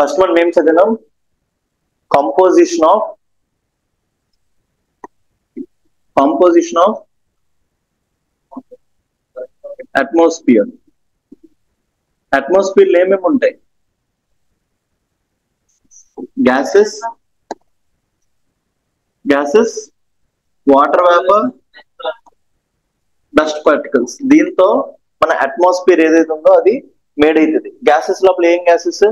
First మనం ఏం చదివినాం? Composition of atmosphere. అట్మాస్ఫియర్ ఏమేమి ఉంటాయి? Gases, water vapour, dust particles. దీంతో మన అట్మాస్ఫియర్ ఏదైతే ఉందో అది మేడ్ అవుతుంది. గ్యాసెస్ లోపల ఏం gases?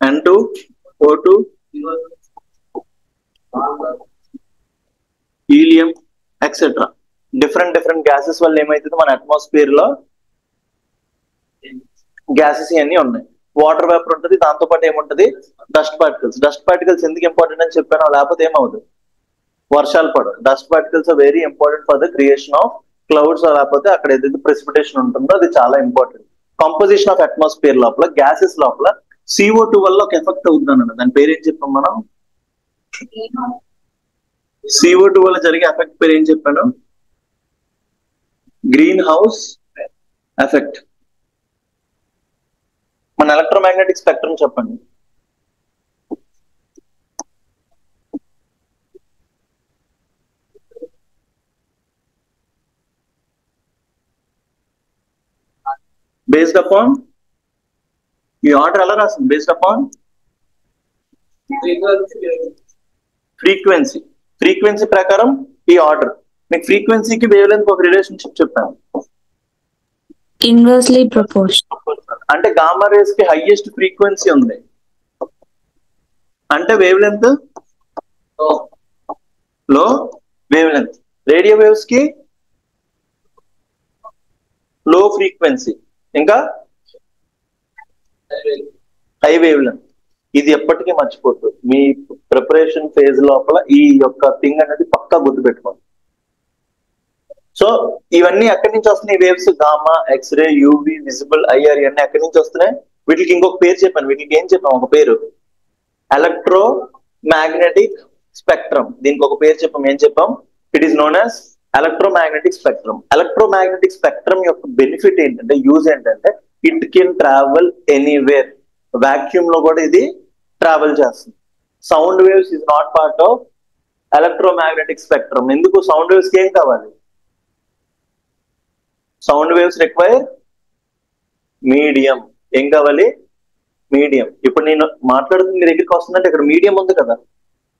N2, O2, helium etcetera. Different gases వల్ల ఏమైతుంది మన అట్మాస్ఫియర్ లో గ్యాసెస్ ఇవన్నీ ఉన్నాయి. వాటర్ వేపర్ ఉంటుంది, దాంతో పాటు ఏముంటది? డస్ట్ పార్టికల్స్ ఎందుకు ఇంపార్టెంట్ అని చెప్పాను, లేకపోతే ఏమవుతుంది? వర్షాలు పడవు. Dust particles are very important for the creation of clouds, లేకపోతే అక్కడ ఏదైతే ప్రెసిపిటేషన్ ఉంటుందో అది చాలా ఇంపార్టెంట్. కంపోజిషన్ ఆఫ్ అట్మాస్ఫియర్ లోపల గ్యాసెస్ లోపల CO2 వల్ల ఒక ఎఫెక్ట్ అవుతుందన్న, దాని పేరు ఏం చెప్పాం మనం? CO2 వల్ల జరిగే ఎఫెక్ట్ పేరు ఏం చెప్పాను? Green house effect. మన ఎలక్ట్రోమాగ్నెటిక్ స్పెక్ట్రమ్ చెప్పండి. బేస్డ్ అపాన్ ఈ ఆర్డర్ ఎలా రాస్తుంది? బేస్డ్ అపాన్ ఫ్రీక్వెన్సీ ప్రకారం ఈ ఆర్డర్. మీకు ఫ్రీక్వెన్సీకి వేవ్ లెంత్ ఒక రిలేషన్షిప్ చెప్పాను, ఇన్వర్స్లీ ప్రపోర్షనల్. అంటే గామా రేస్ కి హైయెస్ట్ ఫ్రీక్వెన్సీ ఉంది అంటే వేవ్ లెంత్ లో వేవ్ లెంత్. రేడియో వేవ్స్ కి లో ఫ్రీక్వెన్సీ, ఇంకా హై వేవ్ లెంత్. ఇది ఎప్పటికీ మర్చిపోతుంది. మీ ప్రిపరేషన్ ఫేజ్ లోపల ఈ యొక్క థింగ్ అనేది పక్కా గుర్తుపెట్టుకోండి. సో ఇవన్నీ ఎక్కడి నుంచి వస్తున్నాయి? Waves gamma, X ray, UV, visible, IR ఇవన్నీ ఎక్కడి నుంచి వస్తున్నాయి? వీటికి ఇంకొక పేరు చెప్పాను. వీటికి ఏం చెప్పాం? ఒక పేరు ఎలక్ట్రో మ్యాగ్నెటిక్ స్పెక్ట్రమ్. దీనికి ఒక పేరు చెప్పాం. ఏం చెప్పాం? It is known as electromagnetic spectrum. Electromagnetic spectrum యొక్క బెనిఫిట్ ఏంటంటే, యూజ్ ఏంటంటే, it can travel anywhere. Vacuum లో కూడా ఇది ట్రావెల్ చేస్తుంది. Sound waves is not part of electromagnetic spectrum. ఎందుకు? సౌండ్ వేవ్స్ కి ఏం కావాలి? Sound waves require medium. ఏం కావాలి? మీడియం. ఇప్పుడు నేను మాట్లాడుతుంది మీ దగ్గరికి వస్తుందంటే ఇక్కడ మీడియం ఉంది కదా,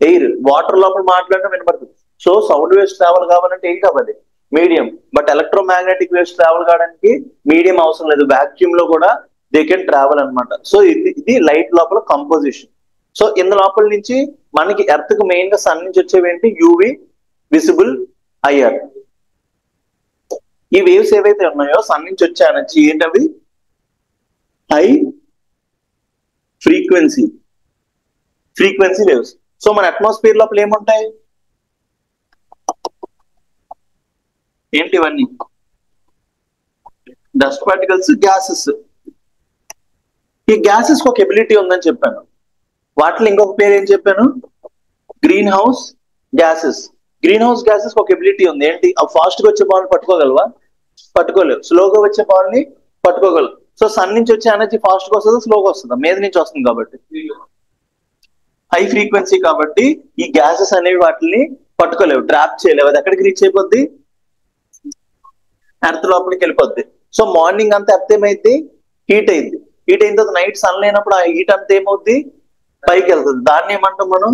ఎయిర్. వాటర్ లోపల మాట్లాడడం వినపడుతుంది. సో సౌండ్ వేవ్స్ ట్రావెల్ కావాలంటే ఏం కావాలి? Medium. But electromagnetic waves travel కావడానికి మీడియం అవసరం లేదు. వాక్యూమ్ లో కూడా దే కెన్ ట్రావెల్ అనమాట. సో ఇది లైట్ లోపల కంపోజిషన్. సో ఇందు లోపల నుంచి మనకి ఎర్త్ కు మెయిన్ గా సన్ నుంచి వచ్చేవి ఏంటి? UV, visible, IR. ఈ వేవ్స్ ఏవైతే ఉన్నాయో సన్ నుంచి వచ్చే ఎనర్జీ ఏంటవి? High frequency waves. సో మన అట్మాస్ఫియర్ లోపల ఏముంటాయి? ఏంటి ఇవన్నీ? Dust particles, gases. ఈ గ్యాసెస్ ఒక ఎబిలిటీ ఉందని చెప్పాను. వాటిలో ఇంకొక పేరు ఏం చెప్పాను? Green house gases. Green house gases ఒక ఎబిలిటీ ఉంది. ఏంటి? ఫాస్ట్ గా వచ్చే బాల్ పట్టుకోగలవా? పట్టుకోలేవు. స్లోగా వచ్చే బాల్ ని పట్టుకోగలవు. సో సన్ నుంచి వచ్చే ఎనర్జీ ఫాస్ట్ గా వస్తుందా, స్లోగా వస్తుందా? మీద నుంచి వస్తుంది కాబట్టి హై ఫ్రీక్వెన్సీ. కాబట్టి ఈ గ్యాసెస్ అనేవి వాటిని పట్టుకోలేవు, ట్రాప్ చేయలేవు. అది ఎక్కడికి రీచ్ అయిపోద్ది? ఎర్త్ లోపలికి వెళ్ళిపోద్ది. సో మార్నింగ్ అంతా ఎర్త్ ఏమైంది? హీట్ అయింది. హీట్ అయిన తర్వాత నైట్ సన్ లేనప్పుడు ఆ హీట్ అంతా ఏమవుద్ది? పైకి వెళ్తుంది. దాన్ని ఏమంటాం మనం?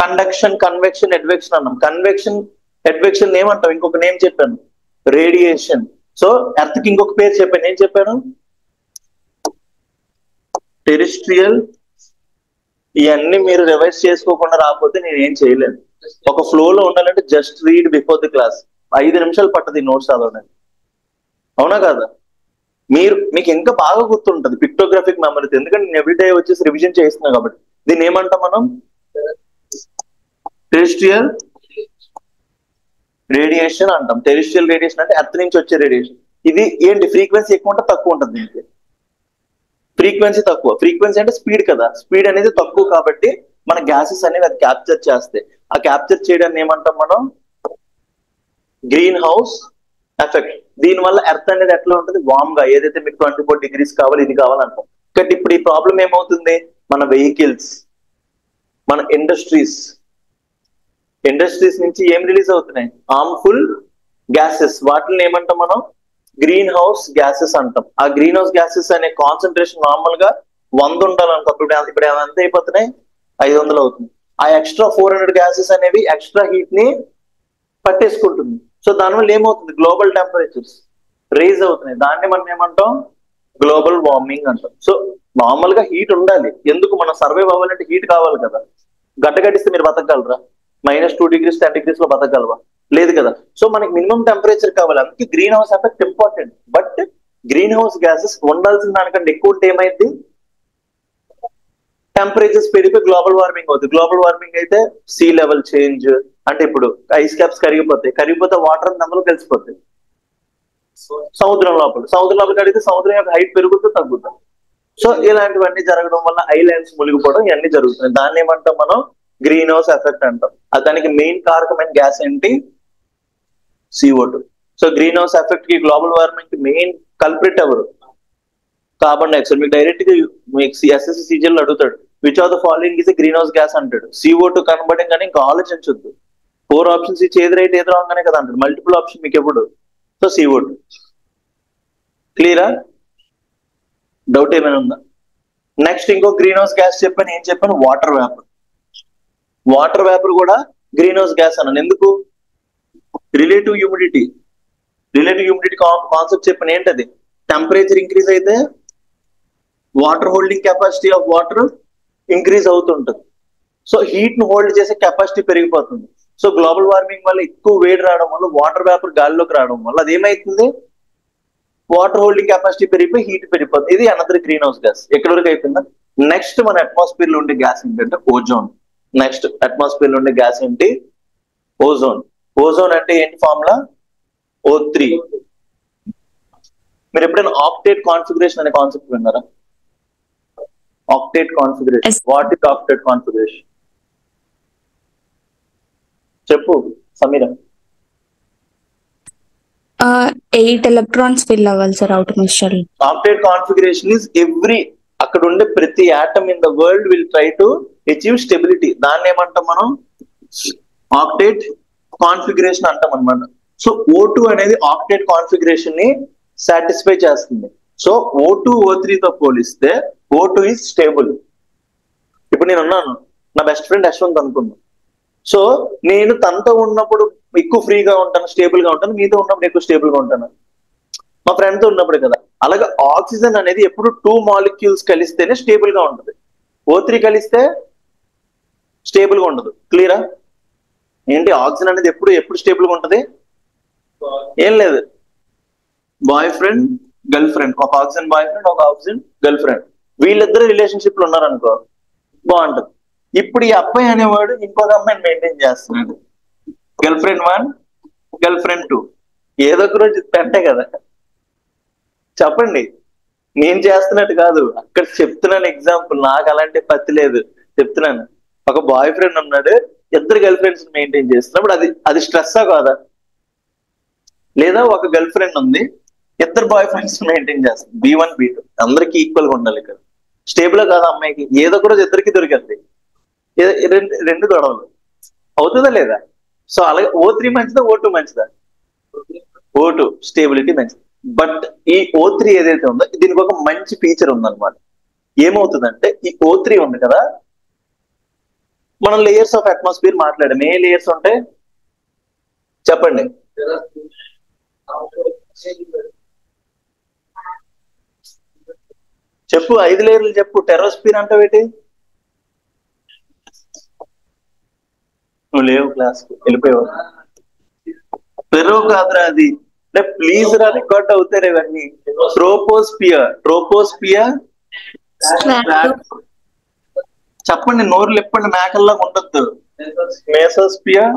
కండక్షన్, కన్వెక్షన్, అడ్వెక్షన్ అన్నాం. కన్వెక్షన్, అడ్వెక్షన్ ఏమంటాం? ఇంకొక నేమ్ చెప్పాను, రేడియేషన్. సో ఎర్త్ కి ఇంకొక పేరు చెప్పాను. ఏం చెప్పాను? టెరిస్ట్రియల్. ఇవన్నీ మీరు రివైజ్ చేసుకోకుండా రాకపోతే నేను ఏం చేయలేను. ఒక ఫ్లో లో ఉండాలంటే just read before the class. 5 నిమిషాలు పట్టదు ఈ నోట్స్ చదవడానికి. అవునా కాదా? మీకు ఇంకా బాగా గుర్తుంటది పిక్టోగ్రాఫిక్ మెమరీ, ఎందుకంటే నేను ఎవ్రీడే వచ్చేసి రివిజన్ చేస్తున్నా కాబట్టి. దీన్ని ఏమంటాం మనం? టెరిస్ట్రియల్ రేడియేషన్ అంటాం. టెరిస్ట్రియల్ రేడియేషన్ అంటే ఎర్త్ నుంచి వచ్చే రేడియేషన్. ఇది ఏంటి? ఫ్రీక్వెన్సీ ఎక్కువ ఉంటే తక్కువ ఉంటుంది. దీనికి ఫ్రీక్వెన్సీ తక్కువ. ఫ్రీక్వెన్సీ అంటే స్పీడ్ కదా, స్పీడ్ అనేది తక్కువ కాబట్టి మన గ్యాసెస్ అనేవి అది క్యాప్చర్ చేస్తాయి. ఆ క్యాప్చర్ చేయడాన్ని ఏమంటాం మనం? Green house effect. దీనివల్ల ఎర్త్ అనేది ఎట్లా ఉంటుంది, వామ్ గా, ఏదైతే మీకు 24 degrees కావాలి ఇది కావాలంటాం. బట్ ఇప్పుడు ఈ ప్రాబ్లం ఏమవుతుంది, మన వెహికల్స్, మన ఇండస్ట్రీస్ నుంచి ఏం రిలీజ్ అవుతున్నాయి, హార్మ్ఫుల్ గ్యాసెస్. వాటిని ఏమంటాం మనం, గ్రీన్ హౌస్ గ్యాసెస్ అంటాం. ఆ గ్రీన్ హౌస్ గ్యాసెస్ అనే కాన్సన్ట్రేషన్ నార్మల్ గా 100 ఉండాలనుకో, ఇప్పుడు ఎంత అయిపోతున్నాయి, 500 అవుతుంది. ఆ ఎక్స్ట్రా 400 గ్యాసెస్ అనేవి ఎక్స్ట్రా హీట్ ని పట్టేసుకుంటుంది. సో దానివల్ల ఏమవుతుంది, గ్లోబల్ టెంపరేచర్స్ రేజ్ అవుతున్నాయి. దాన్ని మనం ఏమంటాం, గ్లోబల్ వార్మింగ్ అంటాం. సో నార్మల్ గా హీట్ ఉండాలి, ఎందుకు, మనం సర్వైవ్ అవ్వాలంటే హీట్ కావాలి కదా. గడ్డగట్టిస్తే మీరు బతకగలరా, -2 degrees 10 degrees లో బతకగలవా, లేదు కదా. సో మనకి మినిమం టెంపరేచర్ కావాలి, అందుకే green house effect important. But green house gases ఉండాల్సిన దానికంటే ఎక్కువ ఉంటే ఏమైంది, టెంపరేచర్స్ పెరిగిపోయి గ్లోబల్ వార్మింగ్ అవుతుంది. గ్లోబల్ వార్మింగ్ అయితే సీ లెవెల్ చేంజ్, అంటే ఇప్పుడు ఐస్ క్యాప్స్ కరిగిపోతే వాటర్ అందులో కలిసిపోతాయి సముద్రం లోపల కడిగితే సముద్రం యొక్క హైట్ పెరుగుతూ తగ్గుతుంది. సో ఇలాంటివన్నీ జరగడం వల్ల ఐలాండ్స్ మునిగిపోవడం ఇవన్నీ జరుగుతున్నాయి. దాన్ని ఏమంటాం మనం, గ్రీన్ హౌస్ ఎఫెక్ట్ అంటాం. దానికి మెయిన్ కారకమైన గ్యాస్ ఏంటి, CO2. So green house effect కి, గ్లోబల్ వార్మింగ్ కి మెయిన్ కల్ప్రిట్ ఎవరు, కార్బన్ డైఆక్సైడ్. మీకు డైరెక్ట్ గా మీకు SSC CGL అడుగుతాడు, which of the following is green house gas అంటాడు. CO2 కనబడం కానీ ఇంకా ఆలోచించొద్దు. 4 ఆప్షన్స్ ఇచ్చి ఏది రైట్ ఏది రాంగ్ అనే కదా అంటాడు, మల్టిపుల్ ఆప్షన్ మీకు ఎప్పుడు. సో CO2 క్లియరా, డౌట్ ఏమైనా ఉందా. నెక్స్ట్ ఇంకో గ్రీన్ హౌస్ గ్యాస్ చెప్పాను, ఏం చెప్పాను, వాటర్ వేపర్. వాటర్ వేపర్ కూడా గ్రీన్ హౌస్ గ్యాస్ అన్నాను, ఎందుకు, రిలేటివ్ హ్యూమిడిటీ కాన్సెప్ట్ చెప్పాను. ఏంటది, టెంపరేచర్ ఇంక్రీజ్ అయితే water holding capacity of water increase అవుతుంటుంది. సో హీట్ ను హోల్డ్ చేసే కెపాసిటీ పెరిగిపోతుంది. సో గ్లోబల్ వార్మింగ్ వల్ల ఎక్కువ వేడి రావడం వల్ల, వాటర్ వేపర్ గాలిలోకి రావడం వల్ల అది ఏమైతుంది, వాటర్ హోల్డింగ్ కెపాసిటీ పెరిగిపోయి హీట్ పెరిగిపోతుంది. ఇది అనదర్ గ్రీన్ హౌస్ గ్యాస్. ఎక్కడి వరకు అయిపోయిందా. నెక్స్ట్ మన అట్మాస్ఫియర్ లో ఉండే గ్యాస్ ఏంటంటే ఓజోన్. నెక్స్ట్ అట్మాస్ఫియర్ లో ఉండే గ్యాస్ ఏంటి, ఓజోన్. ఓజోన్ అంటే ఏంటి ఫార్ములా, O3. మీరు ఎప్పుడైనా ఆక్టేట్ కాన్ఫిగరేషన్ అనే కాన్సెప్ట్ విన్నారా, octet configuration, what is octet configuration, చెప్పు సమీరా. 8 electrons fill అవ్వాలి sir outer mixture. Octet configuration is every, అక్కడ ఉండే ప్రతి atom in the world will try to achieve stability. దాన్ని ఏమంటాం మనం, ఆక్టేట్ కాన్ఫిగరేషన్ అంటాం అనమాట. సో O2 అనేది ఆక్టేట్ కాన్ఫిగరేషన్ ని సాటిస్ఫై చేస్తుంది. సో O2 O3 తో పోలిస్తే O2 ఈజ్ స్టేబుల్. ఇప్పుడు నేను ఉన్నాను, నా బెస్ట్ ఫ్రెండ్ యశ్వంత్ అనుకున్నాను. సో నేను తనతో ఉన్నప్పుడు ఎక్కువ ఫ్రీగా ఉంటాను, స్టేబుల్ గా ఉంటాను, మీతో ఉన్నప్పుడు ఎక్కువ స్టేబుల్ గా ఉంటాను, మా ఫ్రెండ్ తో ఉన్నప్పుడు కదా. అలాగే ఆక్సిజన్ అనేది ఎప్పుడు 2 మాలిక్యూల్స్ కలిస్తేనే స్టేబుల్ గా ఉంటుంది, O3 కలిస్తే స్టేబుల్ గా ఉండదు. క్లియరా, ఏంటి ఆక్సిజన్ అనేది ఎప్పుడు స్టేబుల్ గా ఉంటుంది, ఏం లేదు, బాయ్ ఫ్రెండ్ గర్ల్ ఫ్రెండ్, ఒక ఆక్సిజన్ బాయ్ ఫ్రెండ్, ఒక ఆక్సిజన్ గర్ల్ ఫ్రెండ్, వీళ్ళిద్దరు రిలేషన్షిప్ లో ఉన్నారనుకో బాగుంటుంది. ఇప్పుడు ఈ అబ్బాయి అనేవాడు ఇంకొక అమ్మాయిని మెయింటైన్ చేస్తున్నాడు, గర్ల్ ఫ్రెండ్ 1 గర్ల్ ఫ్రెండ్ 2, ఏదో ఒక రోజు పెట్టే కదా. చెప్పండి, నేను చేస్తున్నట్టు కాదు, అక్కడ చెప్తున్నాను ఎగ్జాంపుల్, నాకు అలాంటి పత్తి లేదు, చెప్తున్నాను. ఒక బాయ్ ఫ్రెండ్ ఉన్నాడు, ఇద్దరు గర్ల్ ఫ్రెండ్స్ మెయింటైన్ చేస్తున్నప్పుడు అది స్ట్రెస్సా కాదా, లేదా ఒక గర్ల్ ఫ్రెండ్ ఉంది, ఇద్దరు బాయ్ ఫ్రెండ్స్ మెయింటైన్ చేస్తారు, B1 B2 అందరికి ఈక్వల్ గా ఉండాలి. ఇక్కడ స్టేబుల్ కాదు అమ్మాయికి, ఏదో ఒక రోజు ఇద్దరికి దొరికింది, రెండు గొడవలు అవుతుందా లేదా. సో అలాగే O3 మంచిదా O2 మంచిదా, O2 స్టేబిలిటీ మంచిది. బట్ ఈ O3 ఏదైతే ఉందో దీనికి ఒక మంచి ఫీచర్ ఉందన్నమాట. ఏమవుతుందంటే ఈ O3 ఉంది కదా, మనం లేయర్స్ ఆఫ్ అట్మాస్ఫియర్ మాట్లాడాం, ఏ లేయర్స్ ఉంటాయి చెప్పండి, చెప్పు 5 లేయర్లు చెప్పు. టెరోస్ఫియర్ అంటే ఏంటి, నువ్వు లేవు క్లాస్ వెళ్ళిపోయావు, పెరో కాదురా అది, ప్లీజ్ రా రికార్డ్ అవుతారు ఇవన్నీ. ట్రోపోస్పియర్ చెప్పండి, నోరులు ఎప్పండి, మేకల్లా ఉండొద్దు. Mesosphere,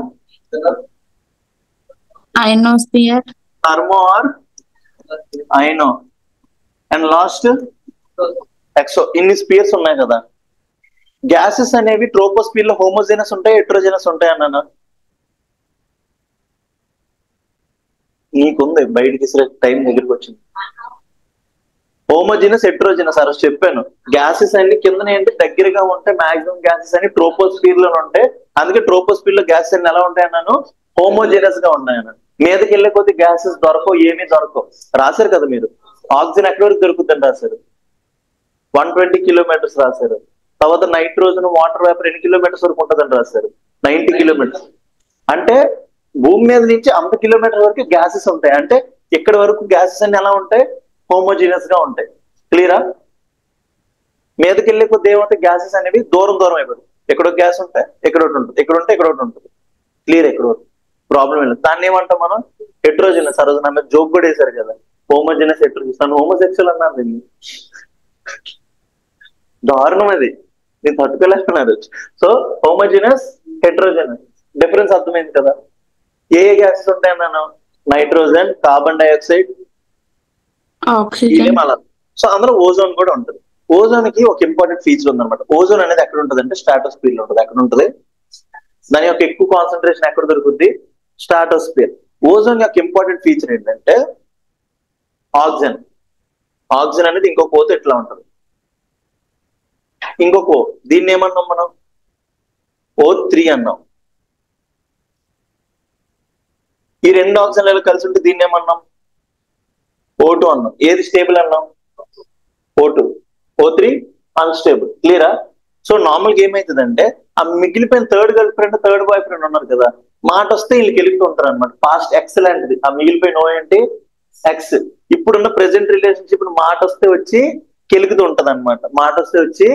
ionosphere, thermo or iono, and last exo. ఇన్ని స్పియర్స్ ఉన్నాయి కదా. గ్యాసెస్ అనేవి ట్రోపోస్పియర్ లో హోమోజెనస్ ఉంటాయి, హెట్రోజెనస్ ఉంటాయి అన్నాను. నీకుంది బయటికి టైం దగ్గరికి వచ్చింది. హోమోజినస్ హెట్రోజినస్ ఆ రోజు చెప్పాను. గ్యాసెస్ అన్ని కింద ఏంటి దగ్గరగా ఉంటే మాక్సిమం గ్యాసెస్ అన్ని ట్రోపోస్ఫియర్ లో ఉంటాయి. అందుకే ట్రోపోస్ఫియర్ లో గ్యాసెస్ అన్ని ఎలా ఉంటాయన్నాను, హోమోజినస్ గా ఉన్నాయన్నాను. మీదకి వెళ్ళే కొద్ది గ్యాసెస్ దొరకవు, ఏమీ దొరకవు. రాశారు కదా మీరు. ఆక్సిజన్ ఎక్కడి వరకు దొరుకుతుందని రాశారు, 120 కిలోమీటర్స్ రాశారు. తర్వాత నైట్రోజన్ వాటర్ వేపర్ ఎన్ని కిలోమీటర్స్ వరకు ఉంటుందని రాశారు, 90 కిలోమీటర్స్. అంటే భూమి మీద నుంచి అంత కిలోమీటర్ వరకు గ్యాసెస్ ఉంటాయి. అంటే ఇక్కడ వరకు గ్యాసెస్ అన్ని ఎలా ఉంటాయి, హోమోజీనియస్ గా ఉంటాయి. క్లియరా? మీదకి వెళ్ళే కొద్ది ఏమంటే గ్యాసెస్ అనేవి దూరం దూరం అయిపోతుంది. ఎక్కడో గ్యాస్ ఉంటాయి, ఎక్కడ ఒకటి ఉంటుంది, ఇక్కడ ఉంటే ఇక్కడ ఒకటి ఉంటుంది. క్లియర్? ఎక్కడ ప్రాబ్లం లేదు. దాన్ని ఏమంటాం మనం, హెట్రోజినస్. ఆ రోజు నా మీద జోక్ కూడా వేశారు కదా, హోమోజినస్ హెట్రోజినస్. నన్ను హోమోసెక్సువల్ అన్నారు దీన్ని. దారుణం అది, నేను తట్టుకోలేకున్నారు. సో హోమోజినస్ హెట్రోజినస్ డిఫరెన్స్ అర్థమైంది కదా. ఏ గ్యాసెస్ ఉంటాయన్నాను, నైట్రోజన్, కార్బన్ డైఆక్సైడ్, ఆక్సిజన్. అలా. సో అందులో ఓజోన్ కూడా ఉంటుంది. ఓజోన్ కి ఒక ఇంపార్టెంట్ ఫీచర్ ఉందన్నమాట. ఓజోన్ అనేది ఎక్కడ ఉంటుంది అంటే స్ట్రాటోస్ఫియర్ లో ఉంటుంది. ఎక్కడ ఉంటుంది, దాని యొక్క ఎక్కువ కాన్సన్ట్రేషన్ ఎక్కడ దొరుకుతుంది, స్ట్రాటోస్ఫియర్. ఓజోన్ యొక్క ఇంపార్టెంట్ ఫీచర్ ఏంటంటే ఆక్సిజన్. ఆక్సిజన్ అనేది ఇంకొక ఓతో ఎట్లా ఉంటుంది, ఇంకొక ఓ. దీన్ని ఏమన్నాం మనం, O3 అన్నాం. ఈ రెండు ఆక్సిజన్ లెవెల్ కలిసి ఉంటే దీన్ని ఏమన్నాం, O2 అన్నాం. ఏది స్టేబుల్ అన్నాం, O2. O3 unstable. క్లియరా? సో నార్మల్ గా ఏమైతుందంటే ఆ మిగిలిపోయిన third girl friend, third boy friend ఉన్నారు కదా, మాట వస్తే వీళ్ళు గెలుపుతూ ఉంటారు అనమాట. పాస్ట్ ఎక్స్ లాంటిది. ఆ మిగిలిపోయిన ఓ ఏంటి, ఎక్స్. ఇప్పుడున్న ప్రెసెంట్ రిలేషన్షిప్ మాట వస్తే వచ్చి కెలుగుతూ ఉంటది అనమాట. మాట వస్తే వచ్చి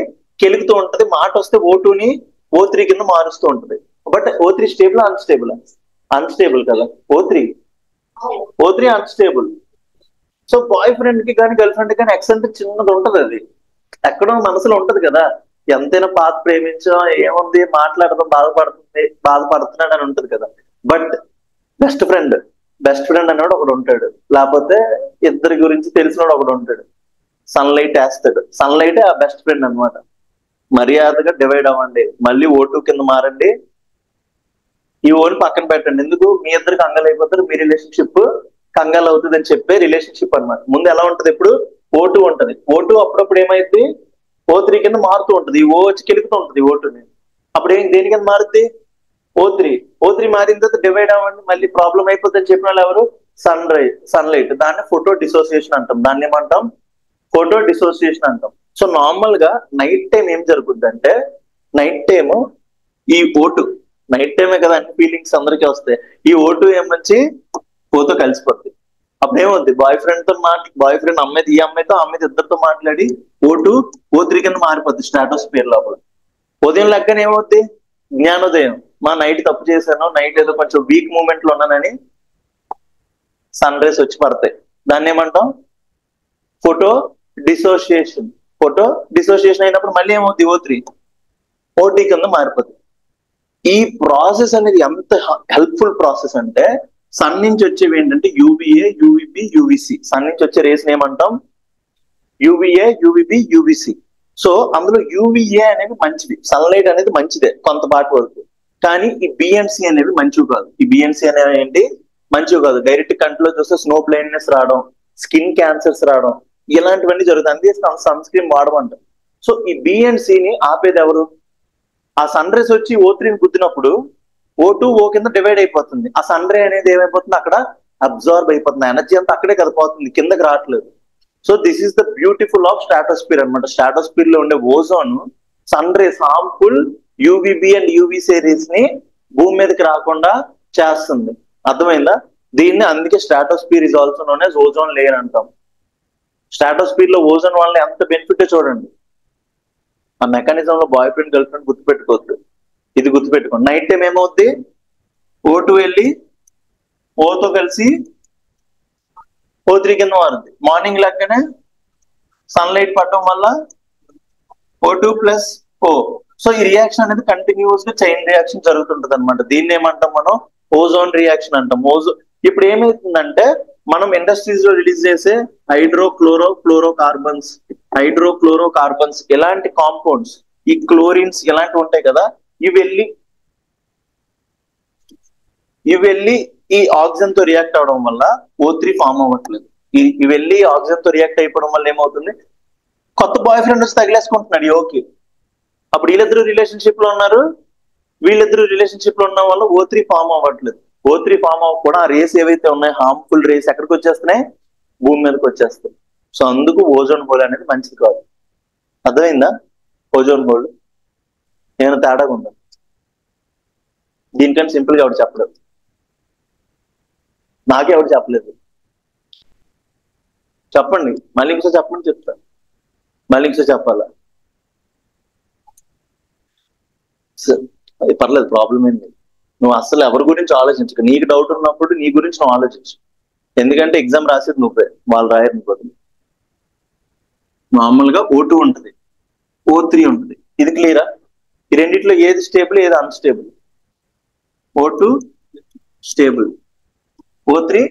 కెలుగుతూ ఉంటది. మాట వస్తే O2ని O3 కింద మారుస్తూ ఉంటది. But O3 stable unstable? Unstable కదా. O3 unstable. So boy friend కి కానీ గర్ల్ ఫ్రెండ్ కానీ ఎక్స్ అంటే చిన్నది ఉంటది. అది ఎక్కడో మనసులో ఉంటది కదా. ఎంతైనా పాత ప్రేమించా ఏముంది, మాట్లాడదాం, బాధపడుతున్నాడు అని ఉంటది కదా. బట్ బెస్ట్ ఫ్రెండ్ అనేవాడు ఒకడు ఉంటాడు. లేకపోతే ఇద్దరి గురించి తెలిసినోడు ఒకడు ఉంటాడు. సన్లైట్ వేస్తాడు. సన్లైట్ ఆ బెస్ట్ ఫ్రెండ్ అనమాట. మర్యాదగా డివైడ్ అవ్వండి, మళ్ళీ O2 కింద మారండి. ఈ ఓని పక్కన పెట్టండి. ఎందుకు, మీ ఇద్దరు కంగాలు అయిపోతారు, మీ రిలేషన్షిప్ కంగాలు అవుతుంది అని చెప్పే రిలేషన్షిప్ అనమాట. ముందు ఎలా ఉంటది, ఇప్పుడు O2 ఉంటది. O2 అప్పుడప్పుడు ఏమైంది, O3 కింద మారుతూ ఉంటది. ఈ O వచ్చి కెలుగుతూ ఉంటది O2ని. అప్పుడు ఏం దేని కింద మారుద్ది, O3 మారిన తర్వాత డివైడ్ అవ్వండి, మళ్ళీ ప్రాబ్లం అయిపోతుంది అని చెప్పిన వాళ్ళు ఎవరు, సన్లైట్. దాన్ని ఫోటో డిసోసియేషన్ అంటాం. దాన్ని ఏమంటాం, ఫోటో డిసోసియేషన్ అంటాం. సో నార్మల్ గా నైట్ టైం ఏం జరుగుద్ది అంటే, నైట్ టైం ఈ O2, నైట్ టైమే కదా అన్ని ఫీలింగ్స్ అందరికీ వస్తాయి. ఈ O2 ఏమొచ్చి ఓతో కలిసిపోద్ది. అప్పుడు ఏమవుద్ది, బాయ్ ఫ్రెండ్ అమ్మాయి, ఈ అమ్మాయితో ఇద్దరితో మాట్లాడి O3 కింద మారిపోద్ది స్ట్రాటోస్ఫియర్ లోపల. ఉదయం లెక్కన ఏమవుద్ది, జ్ఞానోదయం. మా నైట్ తప్పు చేశాను, నైట్ ఏదో కొంచెం వీక్ మూమెంట్ లో ఉన్నానని సన్ రేస్ వచ్చి పడతాయి. దాన్ని ఏమంటాం, ఫోటో డిసోసియేషన్. ఫోటో డిసోసియేషన్ అయినప్పుడు మళ్ళీ ఏమవుద్ది, OT కింద మారిపోద్ది. ఈ ప్రాసెస్ అనేది ఎంత హెల్ప్ఫుల్ ప్రాసెస్ అంటే, సన్ నుంచి వచ్చేవి ఏంటంటే UVA, UVB, UVC. సన్ నుంచి వచ్చే రేస్ ఏమంటాం, UVA, UVB, UVC. సో అందులో UVA అనేది మంచిది, సన్లైట్ అనేది మంచిదే కొంత పాటు వరకు. కానీ ఈ BNC అనేవి మంచివి కాదు. ఈ BNC అనేవి ఏంటి, మంచివి కాదు. డైరెక్ట్ కంట్లో చూస్తే స్నో బ్లైండ్నెస్ రావడం, స్కిన్ క్యాన్సర్స్ రావడం, ఇలాంటివన్నీ జరుగుతాయి. అందుకే సన్ స్క్రీన్ వాడమంటాం. సో ఈ BNC-ని ఆపేది ఎవరు, ఆ సన్ రేస్ వచ్చి O3ని గుద్దినప్పుడు O2 O కింద డివైడ్ అయిపోతుంది. ఆ సన్ రే అనేది ఏమైపోతుంది, అక్కడ అబ్జార్బ్ అయిపోతుంది. ఎనర్జీ అంతా అక్కడే కదా పోతుంది, కిందకి రావట్లేదు. So this is the beautiful of stratosphere అనమాట. స్ట్రాటోస్ఫియర్ లో ఉండే ozone sun rays, harmful UVB and UVC rays ని భూమి మీదకి రాకుండా చేస్తుంది. అర్థమైందా? దీన్ని అందుకే stratosphere is also known as ozone layer అంటాం. స్ట్రాటోస్ఫియర్ లో ఓజోన్ వల్ల ఎంత బెనిఫిట్ చూడండి. ఆ మెకానిజం లో బాయ్ ఫ్రెండ్ గర్ల్ ఫ్రెండ్ గుర్తుపెట్టుకోవద్దు, ఇది గుర్తుపెట్టుకోండి. నైట్ టైం ఏమవుద్ది, O2 వెళ్ళి ఓతో కలిసి O3 కింద మారుద్ది. మార్నింగ్ లెక్కనే సన్లైట్ పడటం వల్ల O2 ప్లస్ O. సో ఈ రియాక్షన్ అనేది కంటిన్యూస్ గా చైన్ రియాక్షన్ జరుగుతుంటది అనమాట. దీన్ని ఏమంటాం మనం, ఓజోన్ రియాక్షన్ అంటాం. ఇప్పుడు ఏమైతుందంటే, మనం ఇండస్ట్రీస్ లో రిలీజ్ చేసే హైడ్రోక్లోరోకార్బన్స్ ఇలాంటి కాంపౌండ్స్, ఈ క్లోరిన్స్ ఇలాంటివి ఉంటాయి కదా, ఇవి వెళ్ళి ఈ ఆక్సిజన్ తో రియాక్ట్ అవడం వల్ల O3 ఫామ్ అవ్వట్లేదు. ఇవి వెళ్ళి ఆక్సిజన్ తో రియాక్ట్ అయిపోవడం వల్ల ఏమవుతుంది, కొత్త బాయ్ ఫ్రెండ్ వచ్చి తగిలేసుకుంటున్నాడు ఓకే. అప్పుడు వీళ్ళిద్దరు రిలేషన్షిప్ లో ఉన్నారు, వీళ్ళిద్దరు రిలేషన్షిప్ లో ఉన్న వల్ల O3 ఫామ్ అవ్వట్లేదు. O3 ఫామ్ అవ్వకుండా ఆ రేస్ ఏవైతే ఉన్నాయో హార్మ్ఫుల్ రేస్ ఎక్కడికి వచ్చేస్తున్నాయి, భూమి మీదకి వచ్చేస్తాయి. సో అందుకు ఓజోన్ హోల్ అనేది మంచిది కాదు. అర్థమైందా? ఓజోన్ హోల్ నేను తేడాగా ఉందా? దీనికన్నా సింపుల్ గా ఎవరు చెప్పలేదు, నాకే ఎవరు చెప్పలేదు. చెప్పండి, మళ్ళీ ఇంకోసారి చెప్పండి, చెప్తా. మళ్ళీ ఇంకోసారి చెప్పాలా? అది పర్లేదు, ప్రాబ్లం ఏంటి. నువ్వు అసలు ఎవరి గురించి ఆలోచించక, నీకు డౌట్ ఉన్నప్పుడు నీ గురించి నువ్వు ఆలోచించు. ఎందుకంటే ఎగ్జామ్ రాసేది నువ్వే, వాళ్ళు రాయరు అనుకోండి. మామూలుగా O2 ఉంటుంది, O3 ఉంటుంది. ఇది క్లియరా? ఈ రెండిట్లో ఏది స్టేబుల్, ఏది unstable? O2 stable, O3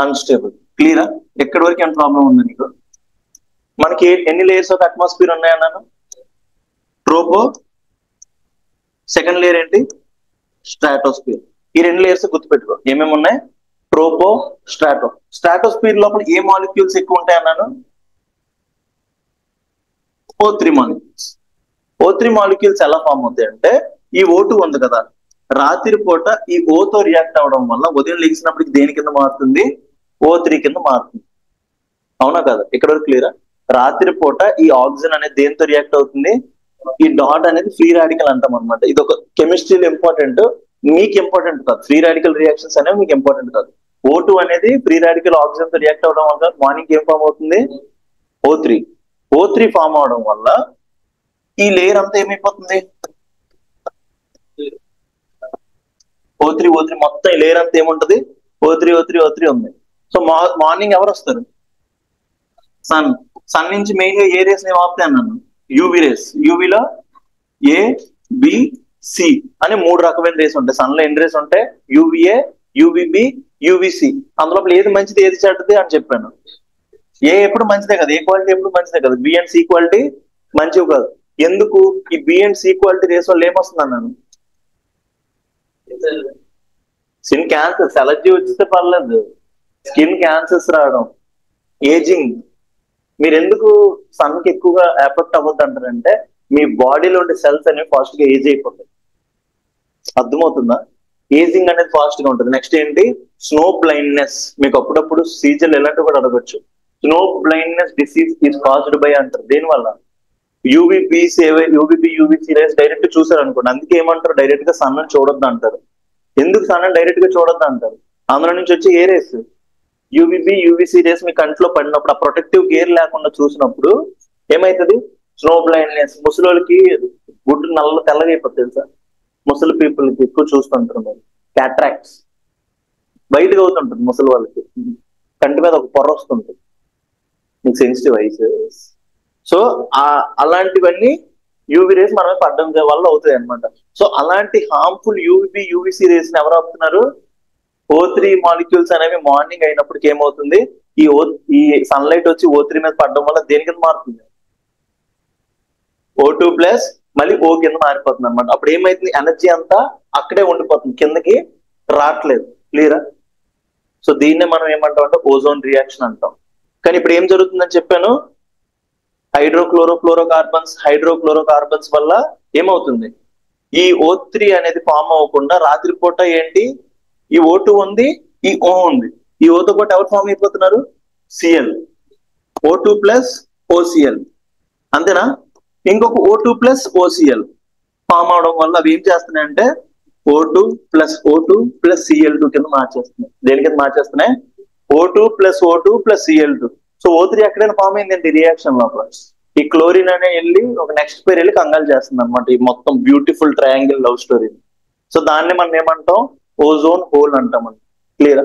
unstable. క్లియరా? ఎక్కడి వరకు ఏం ప్రాబ్లం ఉంది నీకు? మనకి ఎన్ని లేయర్స్ ఆఫ్ అట్మాస్ఫియర్ ఉన్నాయన్నాను? ట్రోపో, సెకండ్ లేయర్ ఏంటి? స్ట్రాటోస్ఫియర్. ఈ రెండు లేయర్స్ గుర్తుపెట్టుకో. ఏమేమి ఉన్నాయి? ట్రోపో, స్ట్రాటో. స్ట్రాటోస్ఫియర్ లోపల ఏ మాలిక్యూల్స్ ఎక్కువ ఉంటాయి అన్నాను? O3 molecules. O3 మాలిక్యూల్స్ ఎలా ఫామ్ అవుతాయి అంటే, ఈ O2 ఉంది కదా, రాత్రి పూట ఈ ఓతో రియాక్ట్ అవడం వల్ల ఉదయం లేచినప్పటికి దేని కింద మారుతుంది? O3 కింద మారుతుంది. అవునా కదా? ఇక్కడ వరకు క్లియరా? రాత్రి పూట ఈ ఆక్సిజన్ అనేది దేంతో రియాక్ట్ అవుతుంది? ఈ డాట్ అనేది ఫ్రీ రాడికల్ అంటాం అనమాట. ఇది ఒక కెమిస్ట్రీలో ఇంపార్టెంట్, మీకు ఇంపార్టెంట్ కాదు. ఫ్రీ రాడికల్ రియాక్షన్స్ అనేవి మీకు ఇంపార్టెంట్ కాదు. O2 అనేది ఫ్రీ రాడికల్ ఆక్సిజన్ తో రియాక్ట్ అవడం వల్ల మార్నింగ్ ఏం ఫామ్ అవుతుంది? O3. O3 ఫామ్ అవడం వల్ల ఈ లేయర్ అంతా ఏమైపోతుంది? O3 మొత్తం ఈ లేయర్ అంతా ఏముంటది? O3 ఉంది. సో మార్నింగ్ ఎవరు వస్తారు? సన్. సన్ నుంచి మెయిన్ గా ఏ రేస్ నేను ఆపుతాను అన్నాను? UV rays. యూవిలో A, B, C అని 3 రకమైన రేస్ ఉంటాయి. సన్ లో ఎన్ని రేస్ ఉంటాయి? UVA, UVB, UVC. అందులో ఏది మంచిది, ఏది చెడ్డది అని చెప్పాను. ఏ ఎప్పుడు మంచిదే కదా, ఏ క్వాలిటీ ఎప్పుడు మంచిదే కదా. B అండ్ C క్వాలిటీ మంచివి కాదు. ఎందుకు? ఈ B and C quality rays వల్ల ఏమొస్తుంది అన్నాను? Skin cancers. ఎలర్జీ వచ్చితే పర్లేదు, స్కిన్ క్యాన్సర్స్ రావడం, ఏజింగ్. మీరు ఎందుకు సన్ కి ఎక్కువగా ఎఫెక్ట్ అవ్వద్దు అంటారంటే, మీ బాడీలో ఉండే సెల్స్ అనేవి ఫాస్ట్ గా ఏజ్ అయిపోతాయి. అర్థమవుతుందా? ఏజింగ్ అనేది ఫాస్ట్ గా ఉంటుంది. నెక్స్ట్ ఏంటి? Snow blindness. మీకు అప్పుడప్పుడు సీజన్ ఎలాంటివి కూడా అడగచ్చు. Snow blindness disease is caused by అంటారు. దేనివల్ల? యూవీబీ, యూవీసీ రేస్ డైరెక్ట్ చూసారు అనుకోండి. అందుకే ఏమంటారు? డైరెక్ట్ గా సన్ చూడొద్దు అంటారు. ఎందుకు సన్ డైరెక్ట్ గా చూడొద్దు అంటారు? అందులో నుంచి వచ్చి ఏ రేస్? యూవీబీ, యూవీసీ రేస్ మీ కంట్లో పడినప్పుడు, ఆ ప్రొటెక్టివ్ గేర్ లేకుండా చూసినప్పుడు ఏమైతుంది? Snow blindness. ముసలికి గుడ్డు తెల్లగా అయిపోతుంది తెలుసా? ముసలి పీపుల్ కి ఎక్కువ చూస్తుంటారు మీరు. క్యాట్రాక్ట్స్ బయటకు అవుతుంటుంది ముసలి వాళ్ళకి, కంటి మీద ఒక పొర వస్తుంటుంది. మీకు సెన్సిటివ్ ఐస్. సో అలాంటివన్నీ యూవీ రేస్ మనమే పడడం వల్ల అవుతాయి అనమాట. సో అలాంటి హార్మ్ఫుల్ యూవీబీ, యూవీసీ రేస్ ని ఎవరు ఆపుతున్నారు? O3 మాలిక్యూల్స్ అనేవి మార్నింగ్ అయినప్పటికి ఏమవుతుంది? ఈ సన్లైట్ వచ్చి O3 మీద పడడం వల్ల దేని కింద మారుతుంది? O2 ప్లస్ మళ్ళీ O కింద మారిపోతుంది అనమాట. అప్పుడు ఏమైతుంది? ఎనర్జీ అంతా అక్కడే ఉండిపోతుంది, కిందకి రావట్లేదు. క్లియరా? సో దీన్నే మనం ఏమంటాం అంటే ఓజోన్ రియాక్షన్ అంటాం. కానీ ఇప్పుడు ఏం జరుగుతుందని చెప్పాను? హైడ్రోక్లోరోకార్బన్స్ వల్ల ఏమవుతుంది? ఈ O3 అనేది ఫామ్ అవ్వకుండా రాత్రిపూట ఏంటి? ఈ O2 ఉంది, ఈ O ఉంది. ఈ ఓతో పాటు ఎవరు ఫామ్ అయిపోతున్నారు? Cl. O2 plus OCl. అంతేనా? ఇంకొక O2 ప్లస్ OCl ఫామ్ అవడం వల్ల అవి ఏం చేస్తున్నాయంటే O2 ప్లస్ Cl2 కింద మార్చేస్తున్నాయి. దేని కింద మార్చేస్తున్నాయి? O2 plus Cl2. So O3 ఎక్కడైనా ఫామ్ అయిందండి రియాక్షన్ లోపల. ఈ క్లోరిన్ అనే వెళ్ళి ఒక నెక్స్ట్ పేరు వెళ్ళి కంగాల్ చేస్తుంది అనమాట. ఈ మొత్తం beautiful triangle love story. So దాన్ని మనం ఏమంటాం? ఓజోన్ హోల్ అంటామండి. క్లియరా?